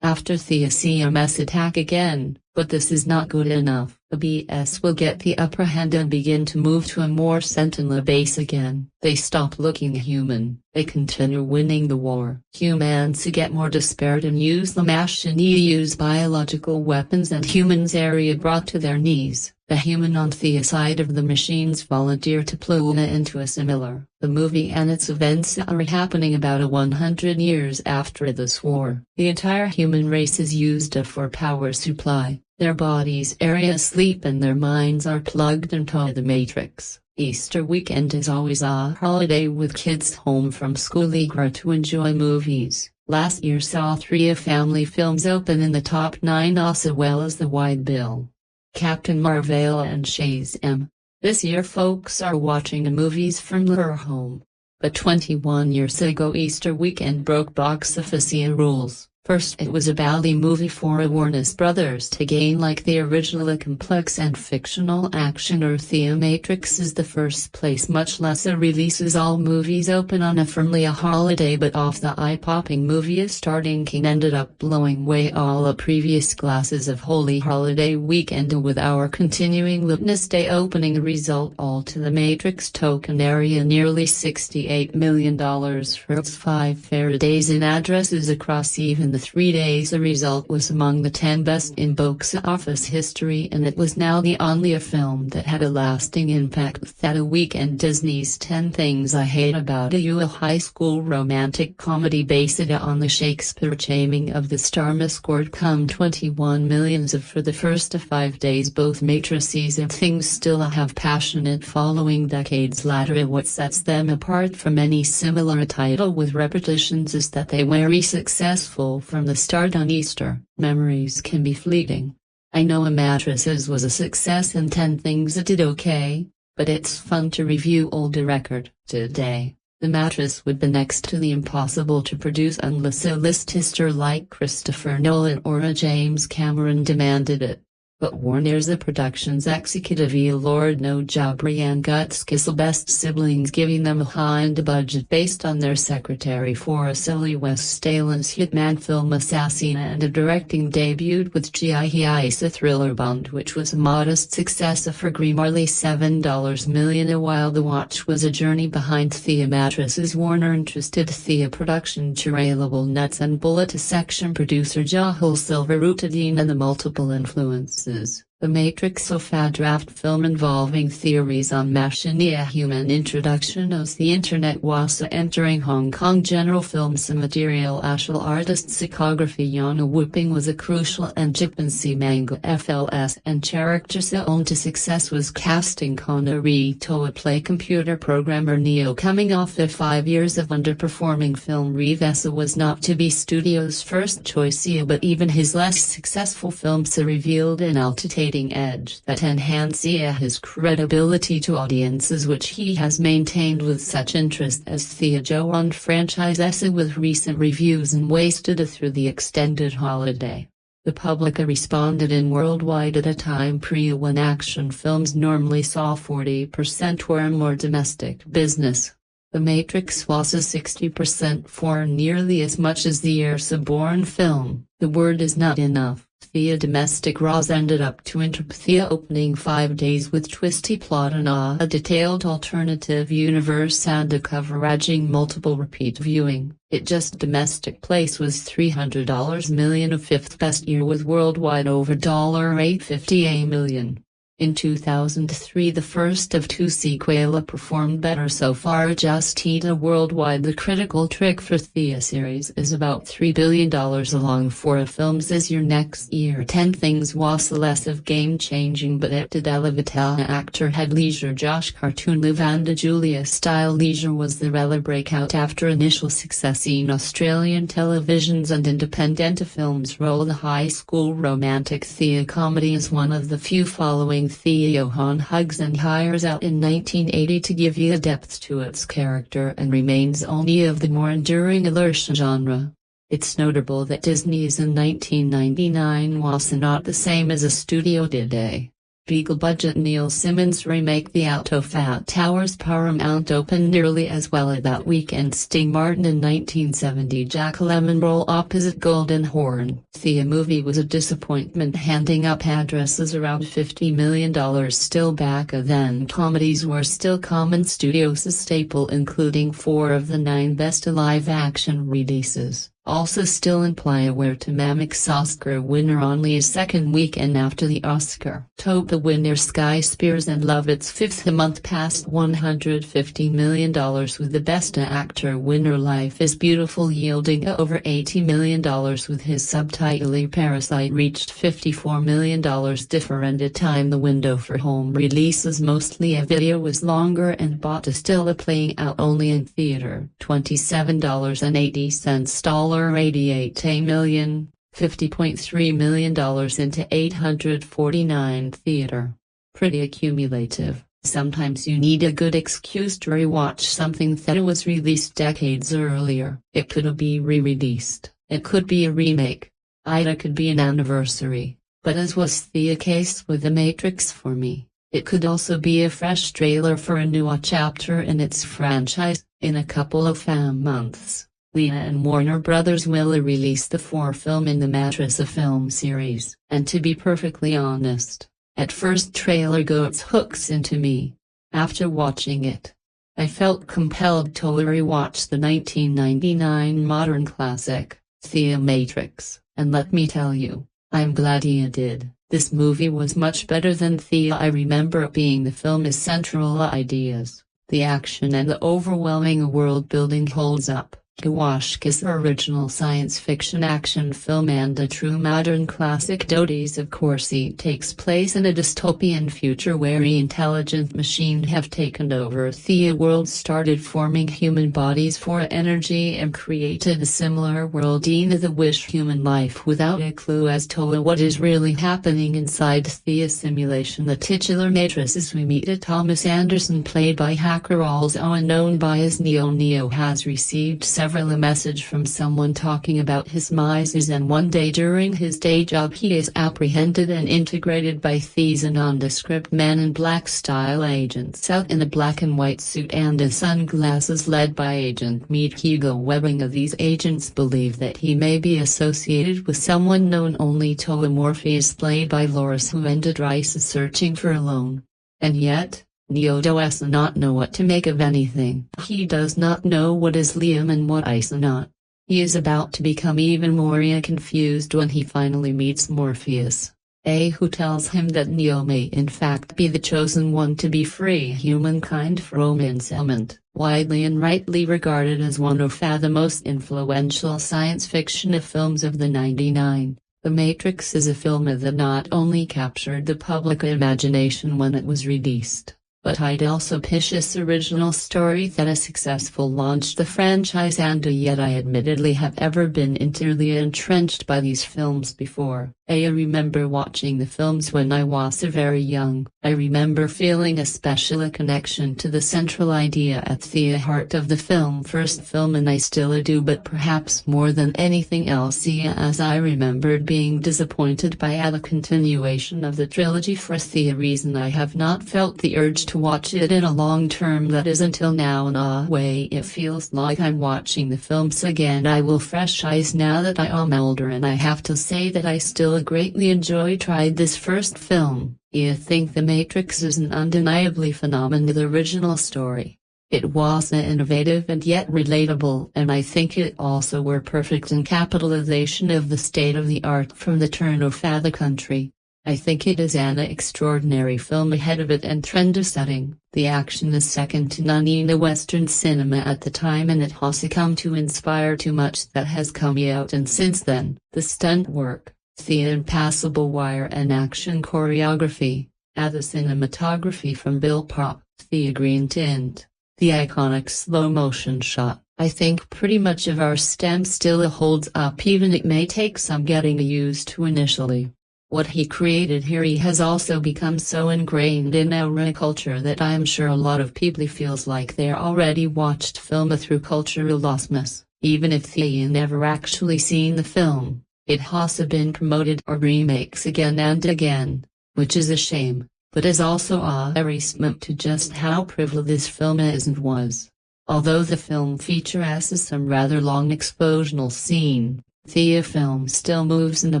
After the CMS attack again, but this is not good enough. The BS will get the upper hand and begin to move to a more sentinel base again. They stop looking human. They continue winning the war. Humans get more desperate and use the machine use biological weapons and humans area brought to their knees. The human on the side of the machines volunteer to plunge into a similar. The movie and its events are happening about 100 years after this war. The entire human race is used for power supply. Their bodies are asleep and their minds are plugged into the matrix. Easter weekend is always a holiday with kids home from school eager to enjoy movies. Last year saw 3 family films open in the top 9 as well as the wide bill. Captain Marvel and Shazam. This year folks are watching the movies from their home. But 21 years ago Easter weekend broke box office rules. First it was a bally movie for a Warner Brothers to gain like the original a complex and fictional action or The Matrix is the first place much less a releases all movies open on a firmly a holiday but off the eye-popping movie a starting king ended up blowing away all the previous classes of holy holiday weekend with our continuing Witness Day opening result all to The Matrix token area nearly $68 million for its 5 fair days in addresses across even the 3 days. The result was among the 10 best in box office history and it was now the only film that had a lasting impact that a weekend. Disney's 10 Things I Hate About You, a high school romantic comedy based on the Shakespeare taming of the star scored come 21 million for the first 5 days. Both matrices and things still have passionate following decades later. What sets them apart from any similar title with repetitions is that they were successful from the start. On Easter, memories can be fleeting. I know a Mattresses was a success and 10 Things it did okay, but it's fun to review older record. Today, The Mattress would be next to the impossible to produce unless a listister like Christopher Nolan or a James Cameron demanded it. But Warner's the production's executive Lord no job Brienne Guts Kissel best siblings giving them a high budget based on their secretary for a silly West Stalin's hitman film Assassina and a directing debut with Jaise a thriller Bond which was a modest success for Marley $7 million while The Watch was a journey behind The Mattresses. Warner entrusted The production to reliable nuts and bullet to section producer Jahul Silverutadine and the multiple influences. The Matrix sofa draft film involving theories on machine human introduction of the internet was entering Hong Kong general films material actual artist psychography Yana Whooping was a crucial and Japanese manga FLS and characters owned to success was casting Konarito a play computer programmer Neo coming off the 5 years of underperforming film Reeves was not to be studio's first choice but even his less successful films revealed an altitude edge that enhances his credibility to audiences which he has maintained with such interest as the Joan franchise with recent reviews and wasted through the extended holiday. The public responded in worldwide at a time when action films normally saw 40% or more domestic business. The Matrix was a 60% for nearly as much as the year-born film. The word is not enough. The domestic raaz ended up to the opening 5 days with twisty plot and a detailed alternative universe and a coveraging multiple repeat viewing. It just domestic place was $300 million a 5th best year with worldwide over $850 million. In 2003 the first of 2 sequela performed better so far adjusted worldwide. The critical trick for the series is about $3 billion along 4 films this year. Next year 10 Things was less of game-changing but it did elevate actor had leisure Josh cartoon Lavanda Julia style leisure was the rela breakout after initial success in Australian televisions and independent films role. The high school romantic the comedy is one of the few following Johan hugs and hires out in 1980 to give you a depth to its character and remains only of the more enduring Alertia genre. It's notable that Disney's in 1999 was not the same as a studio today. Beagle budget Neil Simmons remake The Autofat Towers Paramount opened nearly as well that weekend. Sting Martin in 1970 Jack Lemmon role opposite Golden Horn. The movie was a disappointment handing up addresses around $50 million. Still back then comedies were still common studios' staple including 4 of the 9 best live action releases. Also still in play were to Mammoth's Oscar winner only a second weekend after the Oscar. Topa winner Sky Spears and Love its 5th month past $150 million with the Best Actor winner Life is Beautiful yielding over $80 million with his subtitle Parasite reached $54 million. Different time the window for home releases mostly a video was longer and bought still playing out only in theater $27.80 $88 million, $50.3 million into 849 theater. Pretty accumulative. Sometimes you need a good excuse to rewatch something that was released decades earlier. It could be re-released. It could be a remake. It could be an anniversary. But as was the case with The Matrix for me, it could also be a fresh trailer for a new chapter in its franchise. In a couple of months, Liye and Warner Brothers will release the 4-film In the Mattress of Film series. And to be perfectly honest, at first trailer goes hooks into me. After watching it, I felt compelled to rewatch the 1999 modern classic, The Matrix, and let me tell you, I'm glad I did. This movie was much better than I remember it being. The film's central ideas, the action and the overwhelming world building holds up. Uski's original science fiction action film and a true modern classic. Doties of course it takes place in a dystopian future where intelligent machines have taken over the world, started forming human bodies for energy and created a similar world in the wish human life without a clue as to what is really happening inside the simulation. The titular matrices we meet at Thomas Anderson, played by hacker also known by as Neo. Neo has received a message from someone talking about his mises, and one day during his day job he is apprehended and integrated by thieves. A nondescript man in black style agent Saath in a black and white suit and a sunglasses led by agent meet Hugo. Webbing of these agents believe that he may be associated with someone known only to Morpheus, played by Laurence, who ended Rice searching for a loan. And yet, Neo does not know what to make of anything. He does not know what is Liam and what is not. He is about to become even more confused when he finally meets Morpheus, who tells him that Neo may in fact be the chosen one to be free humankind from enslavement. Widely and rightly regarded as one of the most influential science fiction films of the 99. The Matrix is a film that not only captured the public imagination when it was released, but it also pitches original story that a successful launched the franchise, and yet I admittedly have ever been entirely entrenched by these films before. I remember watching the films when I was very young. I remember feeling a special connection to the central idea at the heart of the first film, and I still do, but perhaps more than anything else as I remembered being disappointed by the continuation of the trilogy. For the reason I have not felt the urge to watch it in a long term, that is until now. In a way it feels like I'm watching the films again. I will fresh eyes now that I am older, and I have to say that I still greatly tried this first film. I think The Matrix is an undeniably phenomenal original story. It was innovative and yet relatable, and I think it also were perfect in capitalization of the state of the art from the turn of the country. I think it is an extraordinary film ahead of it and trend-setting. The action is second to none in the Western cinema at the time, and it has come to inspire too much that has come out and since then. The stunt work, the impassable wire and action choreography, the cinematography from Bill Pop, the green tint, the iconic slow-motion shot. I think pretty much of our stem still holds up, even it may take some getting used to initially. What he created here has also become so ingrained in our culture that I am sure a lot of people feels like they're already watched film through cultural osmosis, even if they never actually seen the film. It has been promoted or remakes again and again, which is a shame, but is also a testament to just how privileged this film is and was. Although the film features some rather long expositional scene, the film still moves in a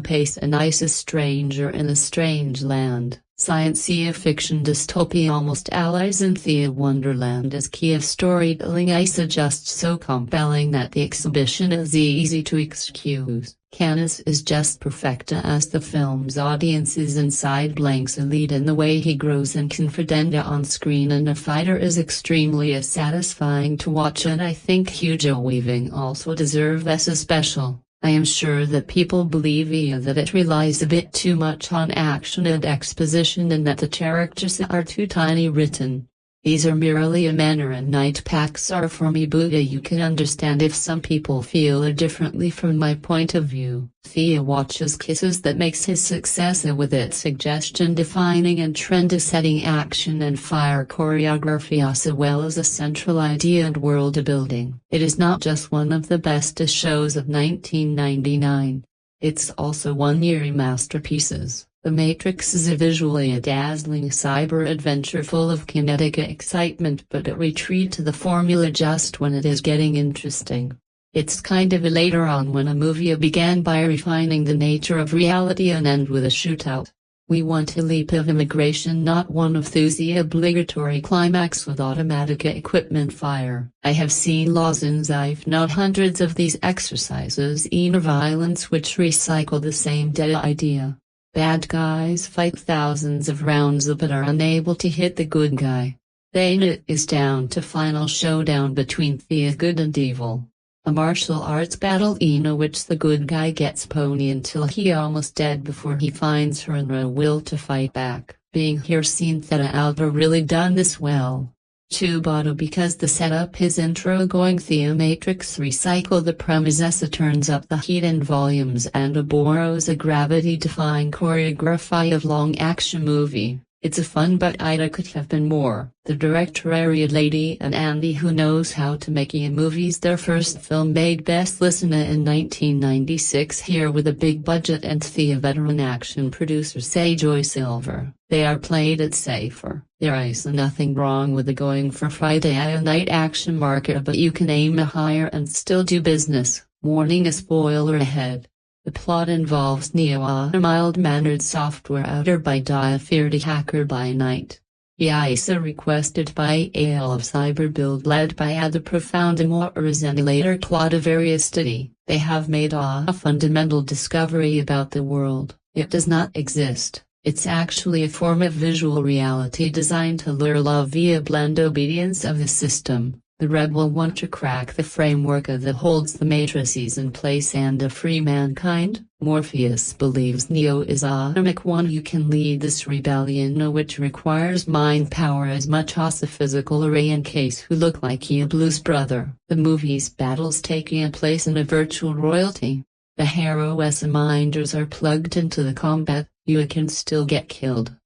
pace and is a stranger in a strange land. Science fiction dystopia almost allies in the wonderland as key of storytelling is just so compelling that the exhibition is easy to excuse. Canis is just perfect as the film's audience is inside blanks a lead in the way he grows and confident on screen, and a fighter is extremely satisfying to watch, and I think Hugo Weaving also deserves a special. I am sure that people believe that it relies a bit too much on action and exposition and that the characters are too tiny written. These are merely a manner and night packs are for me Buddha. You can understand if some people feel it differently from my point of view. Thea watches Kisses that makes his success with its suggestion-defining and trend-setting action and fire choreography as well as a central idea and world-building. It is not just one of the best shows of 1999. It's also one eerie masterpieces. The Matrix is visually a dazzling cyber adventure full of kinetic excitement, but it retreats to the formula just when it is getting interesting. It's kind of a later on when a movie began by refining the nature of reality and end with a shootout. We want a leap of immigration, not one of the obligatory climax with automatic equipment fire. I have seen dozens if not hundreds of these exercises in violence which recycle the same dead idea. Bad guys fight thousands of rounds but are unable to hit the good guy. Then it is down to final showdown between the good and evil. A martial arts battle in which the good guy gets pony until he almost dead before he finds her and a will to fight back. Being here seen Theta Alba really done this well. Chewbacca because the setup his intro going the Matrix recycle the premises turns up the heat and volumes and borrows a gravity-defying choreography of long action movie. It's a fun but it could have been more. The director Lady and Andy who knows how to make movies their first film made Best Listener in 1996 here with a big budget and the veteran action producer say Joy Silver. They are played it safer. There is nothing wrong with the going for Friday night action market but you can aim higher and still do business. Warning a spoiler ahead. The plot involves Neo, a mild-mannered software outer by day, feared hacker by night. Jaise requested by AL of cyber build led by the profound immortals and later plot of various study. They have made a fundamental discovery about the world. It does not exist. It's actually a form of visual reality designed to lure love via blind obedience of the system. The rebel want to crack the framework that holds the matrices in place and free mankind. Morpheus believes Neo is a unique one who can lead this rebellion which requires mind power as much as a physical array in case who look like a blues brother. The movie's battles taking place in a virtual royalty. The hero's minders are plugged into the combat, you can still get killed.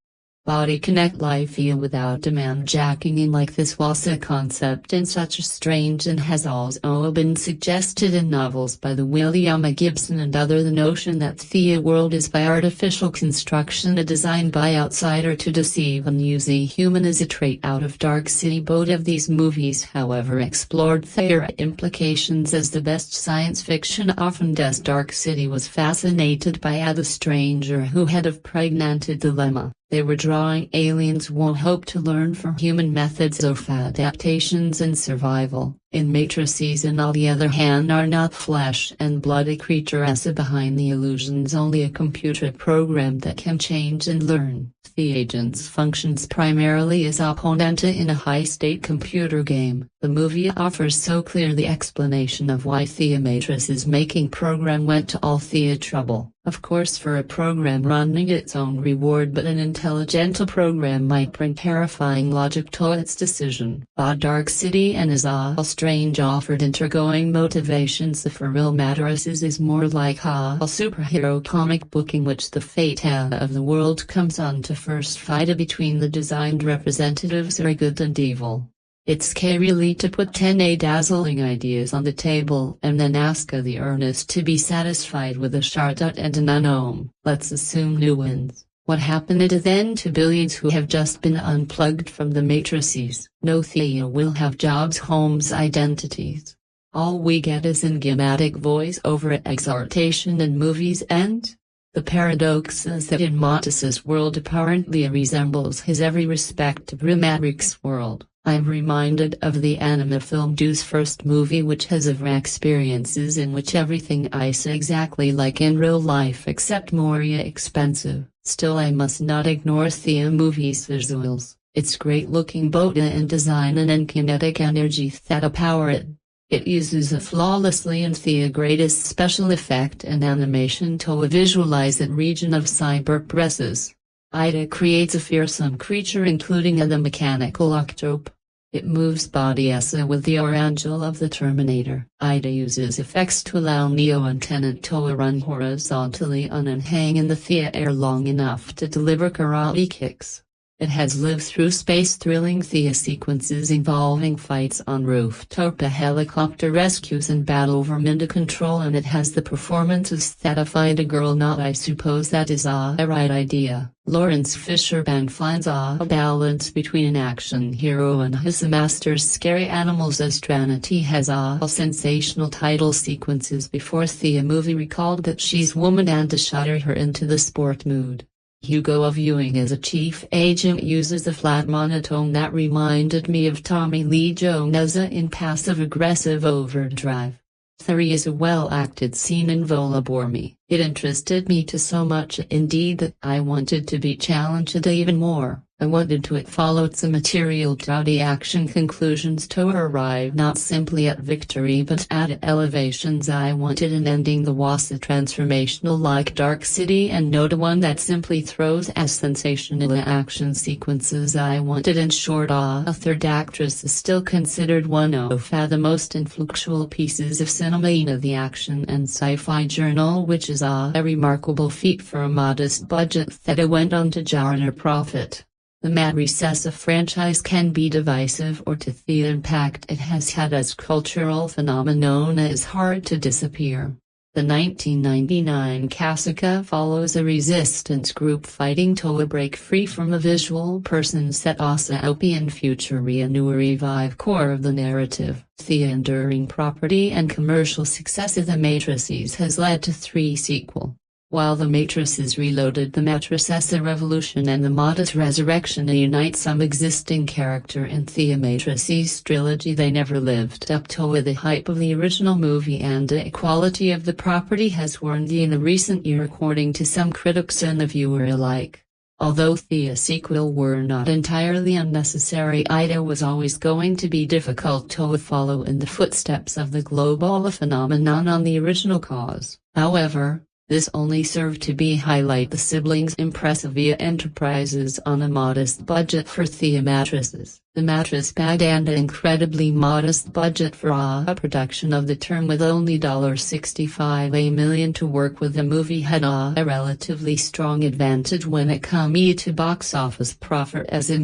Body connect life without demand jacking in like this was a concept in such a strange and has also been suggested in novels by the William Gibson and other. The notion that the world is by artificial construction designed by outsider to deceive and use a human is a trait out of Dark City. Both of these movies however explored their implications as the best science fiction often does. Dark City was fascinated by the stranger who had a pregnant dilemma. They were drawing aliens who hope to learn from human methods of adaptations and survival. In Matrices on the other hand are not flesh and blood creatures behind the illusions, only a computer program that can change and learn. The agents functions primarily as opponent in a high-state computer game. The movie offers so clear the explanation of why the Matrices making program went to all the trouble. Of course for a program running its own reward, but an intelligent program might bring terrifying logic to its decision. A Dark City and is a strange offered intergoing motivations. The for real matters is more like a superhero comic book in which the fate of the world comes on to first fight between the designed representatives of good and evil. It's really to put 10 dazzling ideas on the table and then ask the earnest to be satisfied with a shortcut and an unknown. Let's assume new wins. What happened then to billions who have just been unplugged from the matrices? No, they will have jobs, homes, identities. All we get is enigmatic voice-over exhortation and movies end. The paradox is that in Morpheus' world apparently resembles his every respectable Matrix world. I'm reminded of the anime film Dude's first movie, which has experiences in which everything is exactly like in real life except more expensive. Still I must not ignore the movie's visuals. It's great looking both in design and in kinetic energy that power it. It uses a flawlessly and the greatest special effect and animation to visualize that region of cyber presses. Ida creates a fearsome creature including the mechanical octope. It moves bodies with the orangel of the Terminator. Ida uses effects to allow Neo and Tenant to run horizontally on and hang in the theater long enough to deliver karate kicks. It has lived through space-thrilling Thea sequences involving fights on rooftop, helicopter rescues and battle over Minda control, and it has the performances that find a girl not. I suppose that is a right idea. Laurence Fishburne finds a balance between an action hero and his master's scary animals, as Trinity has a sensational title sequences before the movie recalled that she's woman and to shudder her into the sport mood. Hugo, a viewing as a chief agent, uses a flat monotone that reminded me of Tommy Lee Jones in Passive Aggressive Overdrive. 3 is a well-acted scene in Vola bore me. It interested me to so much indeed that I wanted to be challenged even more. I wanted to it followed some material to the action conclusions to arrive not simply at victory but at elevations. I wanted an ending that was transformational like Dark City and not one that simply throws as sensational action sequences. I wanted, in short, a third actress is still considered one of the most influential pieces of cinema in the action and sci-fi journal, which is a remarkable feat for a modest budget that went on to garner profit. The Mad Recessive franchise can be divisive, or to the impact it has had as cultural phenomenon is hard to disappear. The 1999 Kasika follows a resistance group fighting to break free from a visual person set dystopian future new revive core of the narrative. The enduring property and commercial success of The Matrices has led to 3 sequels. While The Matrices Reloaded, The Matrices Revolution and The Modest Resurrection unite some existing character in the Matrices trilogy, they never lived up to the hype of the original movie, and the quality of the property has worn in the recent year according to some critics and the viewer alike. Although the sequel were not entirely unnecessary, Ida was always going to be difficult to follow in the footsteps of the global phenomenon on the original cause. However, this only served to highlight the siblings' impressive enterprises on a modest budget for the Matrices. The Matris bag and an incredibly modest budget for a production of the term, with only $65 million to work with. The movie had a relatively strong advantage when it came to box office profit, as it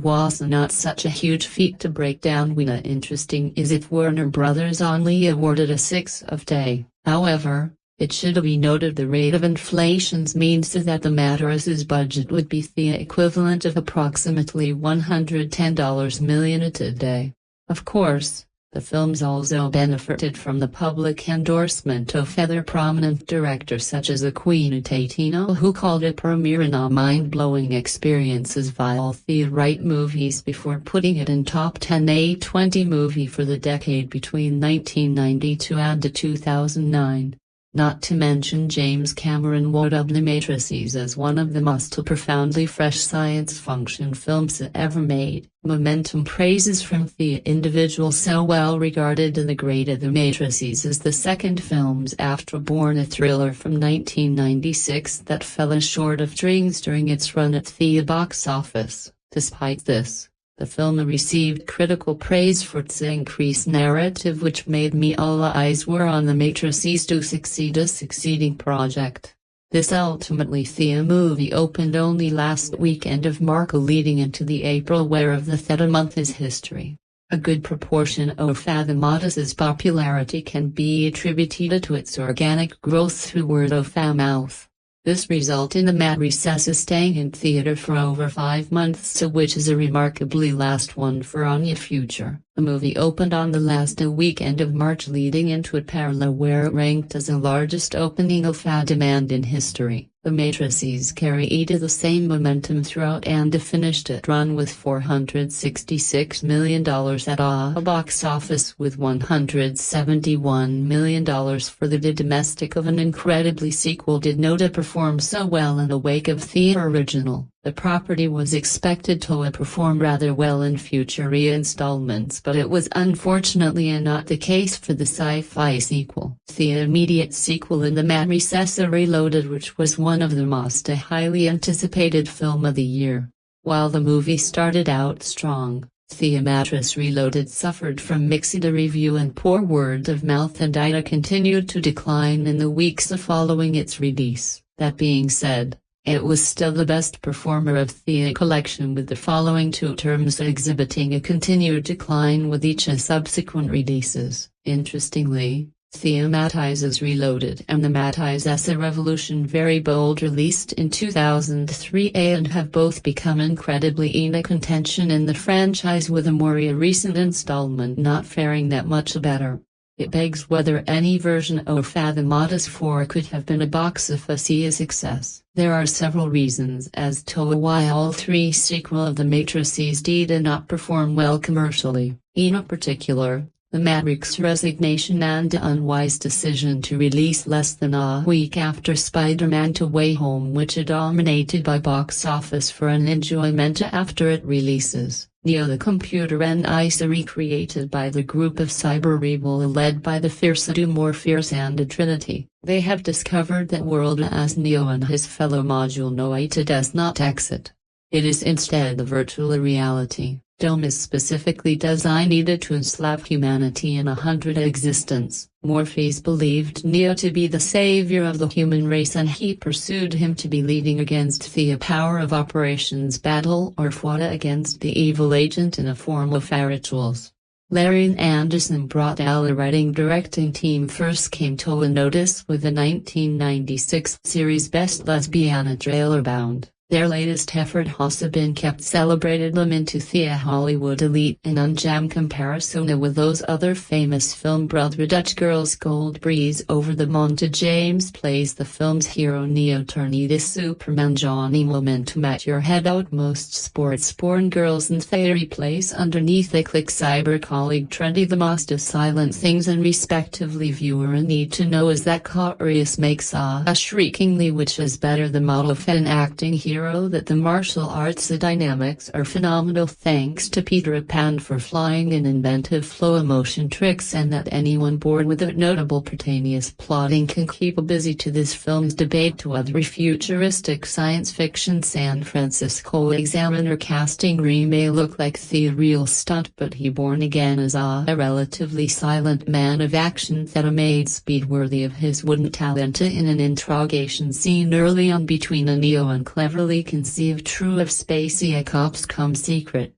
was not such a huge feat to break down. Interesting is it Warner Brothers only awarded a 6 of day. However, it should be noted the rate of inflation means that the Matrices budget would be the equivalent of approximately $110 million today. Of course, the films also benefited from the public endorsement of other prominent directors such as Quentin Tarantino, who called it premiere and a mind-blowing experiences via the right movies before putting it in top 10 A20 movie for the decade between 1992 and 2009. Not to mention James Cameron wrote The Matrices as one of the most profoundly fresh science fiction films ever made. Momentum praises from the individual so well regarded and the great of The Matrices as the second film's Afterborn, a thriller from 1996 that fell short of strings during its run at the box office. Despite this, the film received critical praise for its increased narrative, which made me all eyes were on The Matrices to succeed a succeeding project. This ultimately the movie opened only last weekend of March, leading into the April where of the theta month is history. A good proportion of the Matrices' popularity can be attributed to its organic growth through word of mouth. This resulted in The Matrices staying in theater for over 5 months, which is a remarkably last one for any future. The movie opened on the last weekend of March, leading into a parallel where it ranked as the largest opening of demand in history. The Matrices carried the same momentum throughout and finished its run with $466 million at a box office, with $171 million for the domestic of an incredibly sequel did not perform so well in the wake of the original. The property was expected to perform rather well in future reinstallments, but it was unfortunately not the case for the Sci-Fi sequel. The immediate sequel in the Matrix Reloaded, which was one of the most highly anticipated film of the year. While the movie started out strong, The Matrix Reloaded suffered from mixed review and poor word of mouth, and continued to decline in the weeks following its release. That being said, it was still the best performer of the collection, with the following two terms exhibiting a continued decline with each subsequent releases. Interestingly, The Matrix Reloaded and The Matrix Revolution, very bold, released in 2003 and have both become incredibly in contention in the franchise, with a more recent installment not faring that much better. It begs whether any version of The Matrix 4 could have been a box office success. There are several reasons as to why all three sequels of the Matrices did not perform well commercially. In particular, The Matrix Resignation and the unwise decision to release less than a week after Spider-Man No Way Home, which dominated by box office for an enjoyment after it releases. Neo, the computer recreated by the group of cyber rebel led by the fierce Morpheus and Trinity. They have discovered that world as Neo and his fellow module does not exist. It is instead the virtual reality. Dome is specifically designed to enslave humanity in 100 existence. Morpheus believed Neo to be the savior of the human race, and he pursued him to be leading against the power of operations battle, or fought against the evil agent in a form of rituals. Larry Anderson brought out the writing-directing team first came to notice with the 1996 series Best Lesbian Trailer Bound. Their latest effort has been kept celebrated them into the Hollywood elite in unjam comparison with those other famous film. Brother Dutch Girls Gold Breeze over the Monte James plays the film's hero Neo Trinity Superman Johnny Momentum at your head out most sports porn girls and fairy place underneath a click cyber colleague Trinity. The most silent things and respectively viewer need to know is that Carius makes a shriekingly which is better the model of an acting hero, that the martial arts dynamics are phenomenal thanks to Peter Pan for flying and inventive flow motion tricks, and that anyone bored with a notable pertaneous plotting can keep busy to this film's debate to other futuristic science fiction. San Francisco Examiner casting Ree may look like the real stunt, but he born again as a relatively silent man of action that made speed worthy of his wooden talent in an interrogation scene early on between a Neo and cleverly conceived true of spacey cops come secret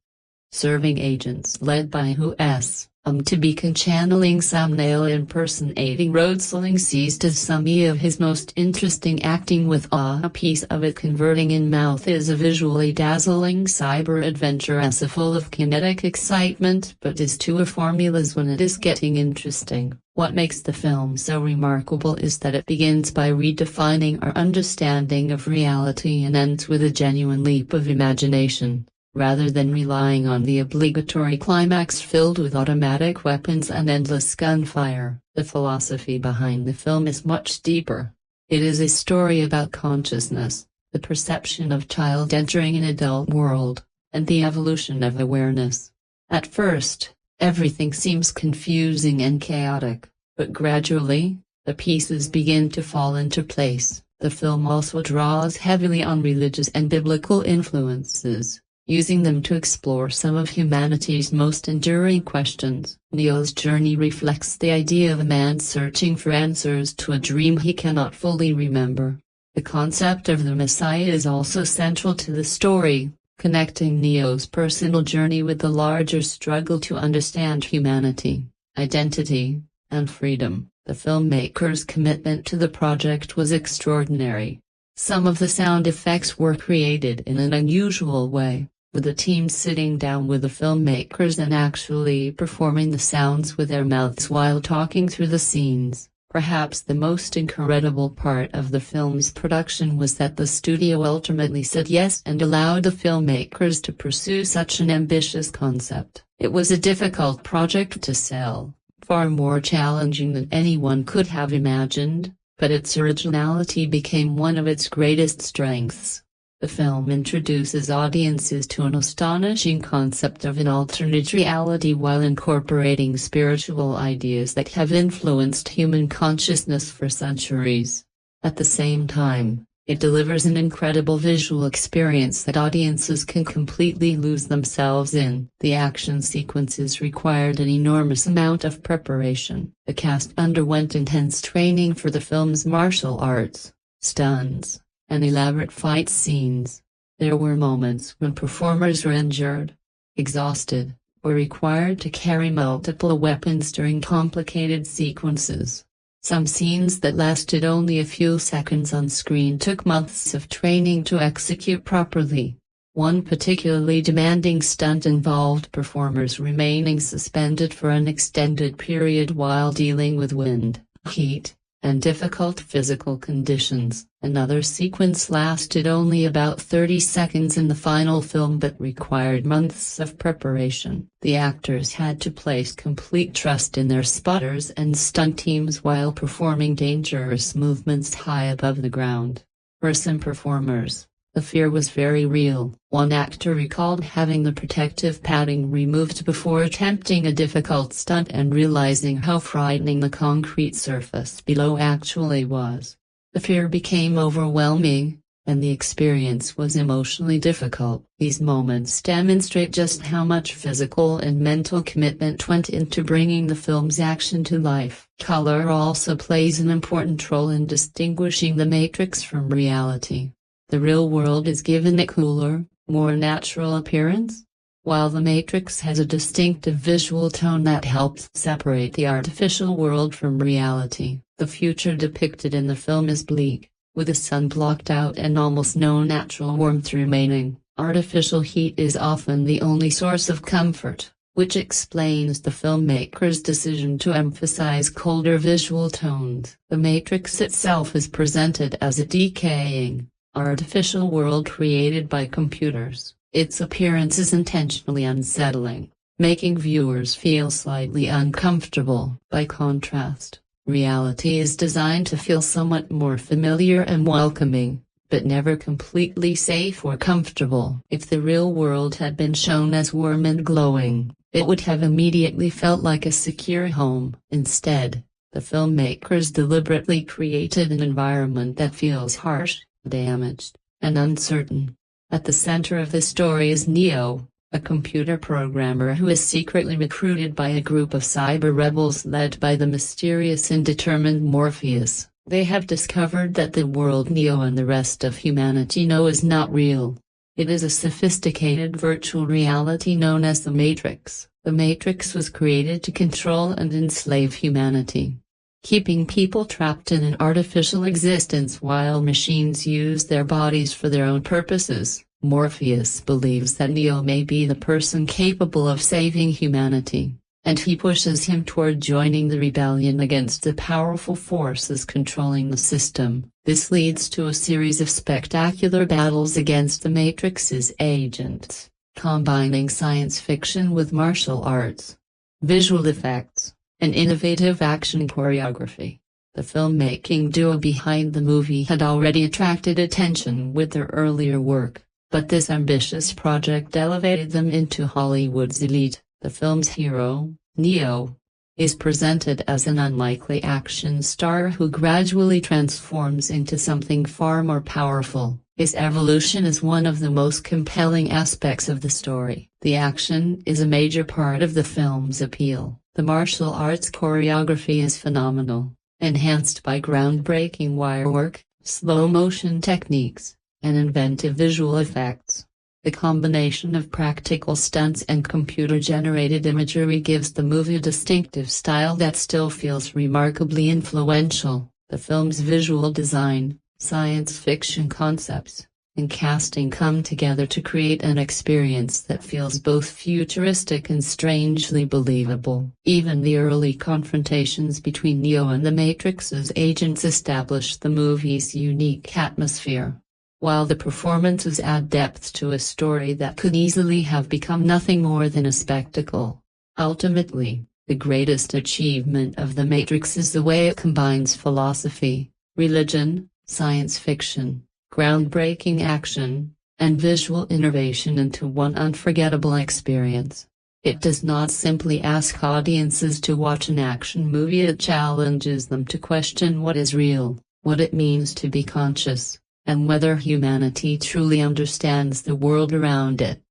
serving agents led by Who's to be channeling Sam Neill impersonating road sling seized as some of his most interesting acting, with a piece of it converting in mouth is a visually dazzling cyber adventure as full of kinetic excitement, but is to a formulas when it is getting interesting. What makes the film so remarkable is that it begins by redefining our understanding of reality and ends with a genuine leap of imagination. Rather than relying on the obligatory climax filled with automatic weapons and endless gunfire, the philosophy behind the film is much deeper. It is a story about consciousness, the perception of child entering an adult world, and the evolution of awareness. At first, everything seems confusing and chaotic, but gradually, the pieces begin to fall into place. The film also draws heavily on religious and biblical influences, using them to explore some of humanity's most enduring questions. Neo's journey reflects the idea of a man searching for answers to a dream he cannot fully remember. The concept of the Messiah is also central to the story, connecting Neo's personal journey with the larger struggle to understand humanity, identity, and freedom. The filmmaker's commitment to the project was extraordinary. Some of the sound effects were created in an unusual way, with the team sitting down with the filmmakers and actually performing the sounds with their mouths while talking through the scenes. Perhaps the most incredible part of the film's production was that the studio ultimately said yes and allowed the filmmakers to pursue such an ambitious concept. It was a difficult project to sell, far more challenging than anyone could have imagined, but its originality became one of its greatest strengths. The film introduces audiences to an astonishing concept of an alternate reality while incorporating spiritual ideas that have influenced human consciousness for centuries. At the same time, it delivers an incredible visual experience that audiences can completely lose themselves in. The action sequences required an enormous amount of preparation. The cast underwent intense training for the film's martial arts, stunts, and elaborate fight scenes. There were moments when performers were injured, exhausted, or required to carry multiple weapons during complicated sequences. Some scenes that lasted only a few seconds on screen took months of training to execute properly. One particularly demanding stunt involved performers remaining suspended for an extended period while dealing with wind, heat, and difficult physical conditions. Another sequence lasted only about 30 seconds in the final film but required months of preparation. The actors had to place complete trust in their spotters and stunt teams while performing dangerous movements high above the ground. For some performers, the fear was very real. One actor recalled having the protective padding removed before attempting a difficult stunt and realizing how frightening the concrete surface below actually was. The fear became overwhelming, and the experience was emotionally difficult. These moments demonstrate just how much physical and mental commitment went into bringing the film's action to life. Color also plays an important role in distinguishing The Matrix from reality. The real world is given a cooler, more natural appearance, while The Matrix has a distinctive visual tone that helps separate the artificial world from reality. The future depicted in the film is bleak, with the sun blocked out and almost no natural warmth remaining. Artificial heat is often the only source of comfort, which explains the filmmaker's decision to emphasize colder visual tones. The Matrix itself is presented as a decaying, artificial world created by computers. Its appearance is intentionally unsettling, making viewers feel slightly uncomfortable. By contrast, reality is designed to feel somewhat more familiar and welcoming, but never completely safe or comfortable. If the real world had been shown as warm and glowing, it would have immediately felt like a secure home. Instead, the filmmakers deliberately created an environment that feels harsh, damaged, and uncertain. At the center of the story is Neo, a computer programmer who is secretly recruited by a group of cyber rebels led by the mysterious and determined Morpheus. They have discovered that the world Neo and the rest of humanity know is not real. It is a sophisticated virtual reality known as the Matrix. The Matrix was created to control and enslave humanity, keeping people trapped in an artificial existence while machines use their bodies for their own purposes. Morpheus believes that Neo may be the person capable of saving humanity, and he pushes him toward joining the rebellion against the powerful forces controlling the system. This leads to a series of spectacular battles against the Matrix's agents, combining science fiction with martial arts, visual effects, and innovative action choreography. The filmmaking duo behind the movie had already attracted attention with their earlier work, but this ambitious project elevated them into Hollywood's elite. The film's hero, Neo, is presented as an unlikely action star who gradually transforms into something far more powerful. His evolution is one of the most compelling aspects of the story. The action is a major part of the film's appeal. The martial arts choreography is phenomenal, enhanced by groundbreaking wirework, slow-motion techniques, and inventive visual effects. The combination of practical stunts and computer-generated imagery gives the movie a distinctive style that still feels remarkably influential. The film's visual design, science fiction concepts, and casting come together to create an experience that feels both futuristic and strangely believable. Even the early confrontations between Neo and the Matrix's agents establish the movie's unique atmosphere, while the performances add depth to a story that could easily have become nothing more than a spectacle. Ultimately, the greatest achievement of The Matrix is the way it combines philosophy, religion, science fiction, groundbreaking action, and visual innovation into one unforgettable experience. It does not simply ask audiences to watch an action movie, it challenges them to question what is real, what it means to be conscious, and whether humanity truly understands the world around it.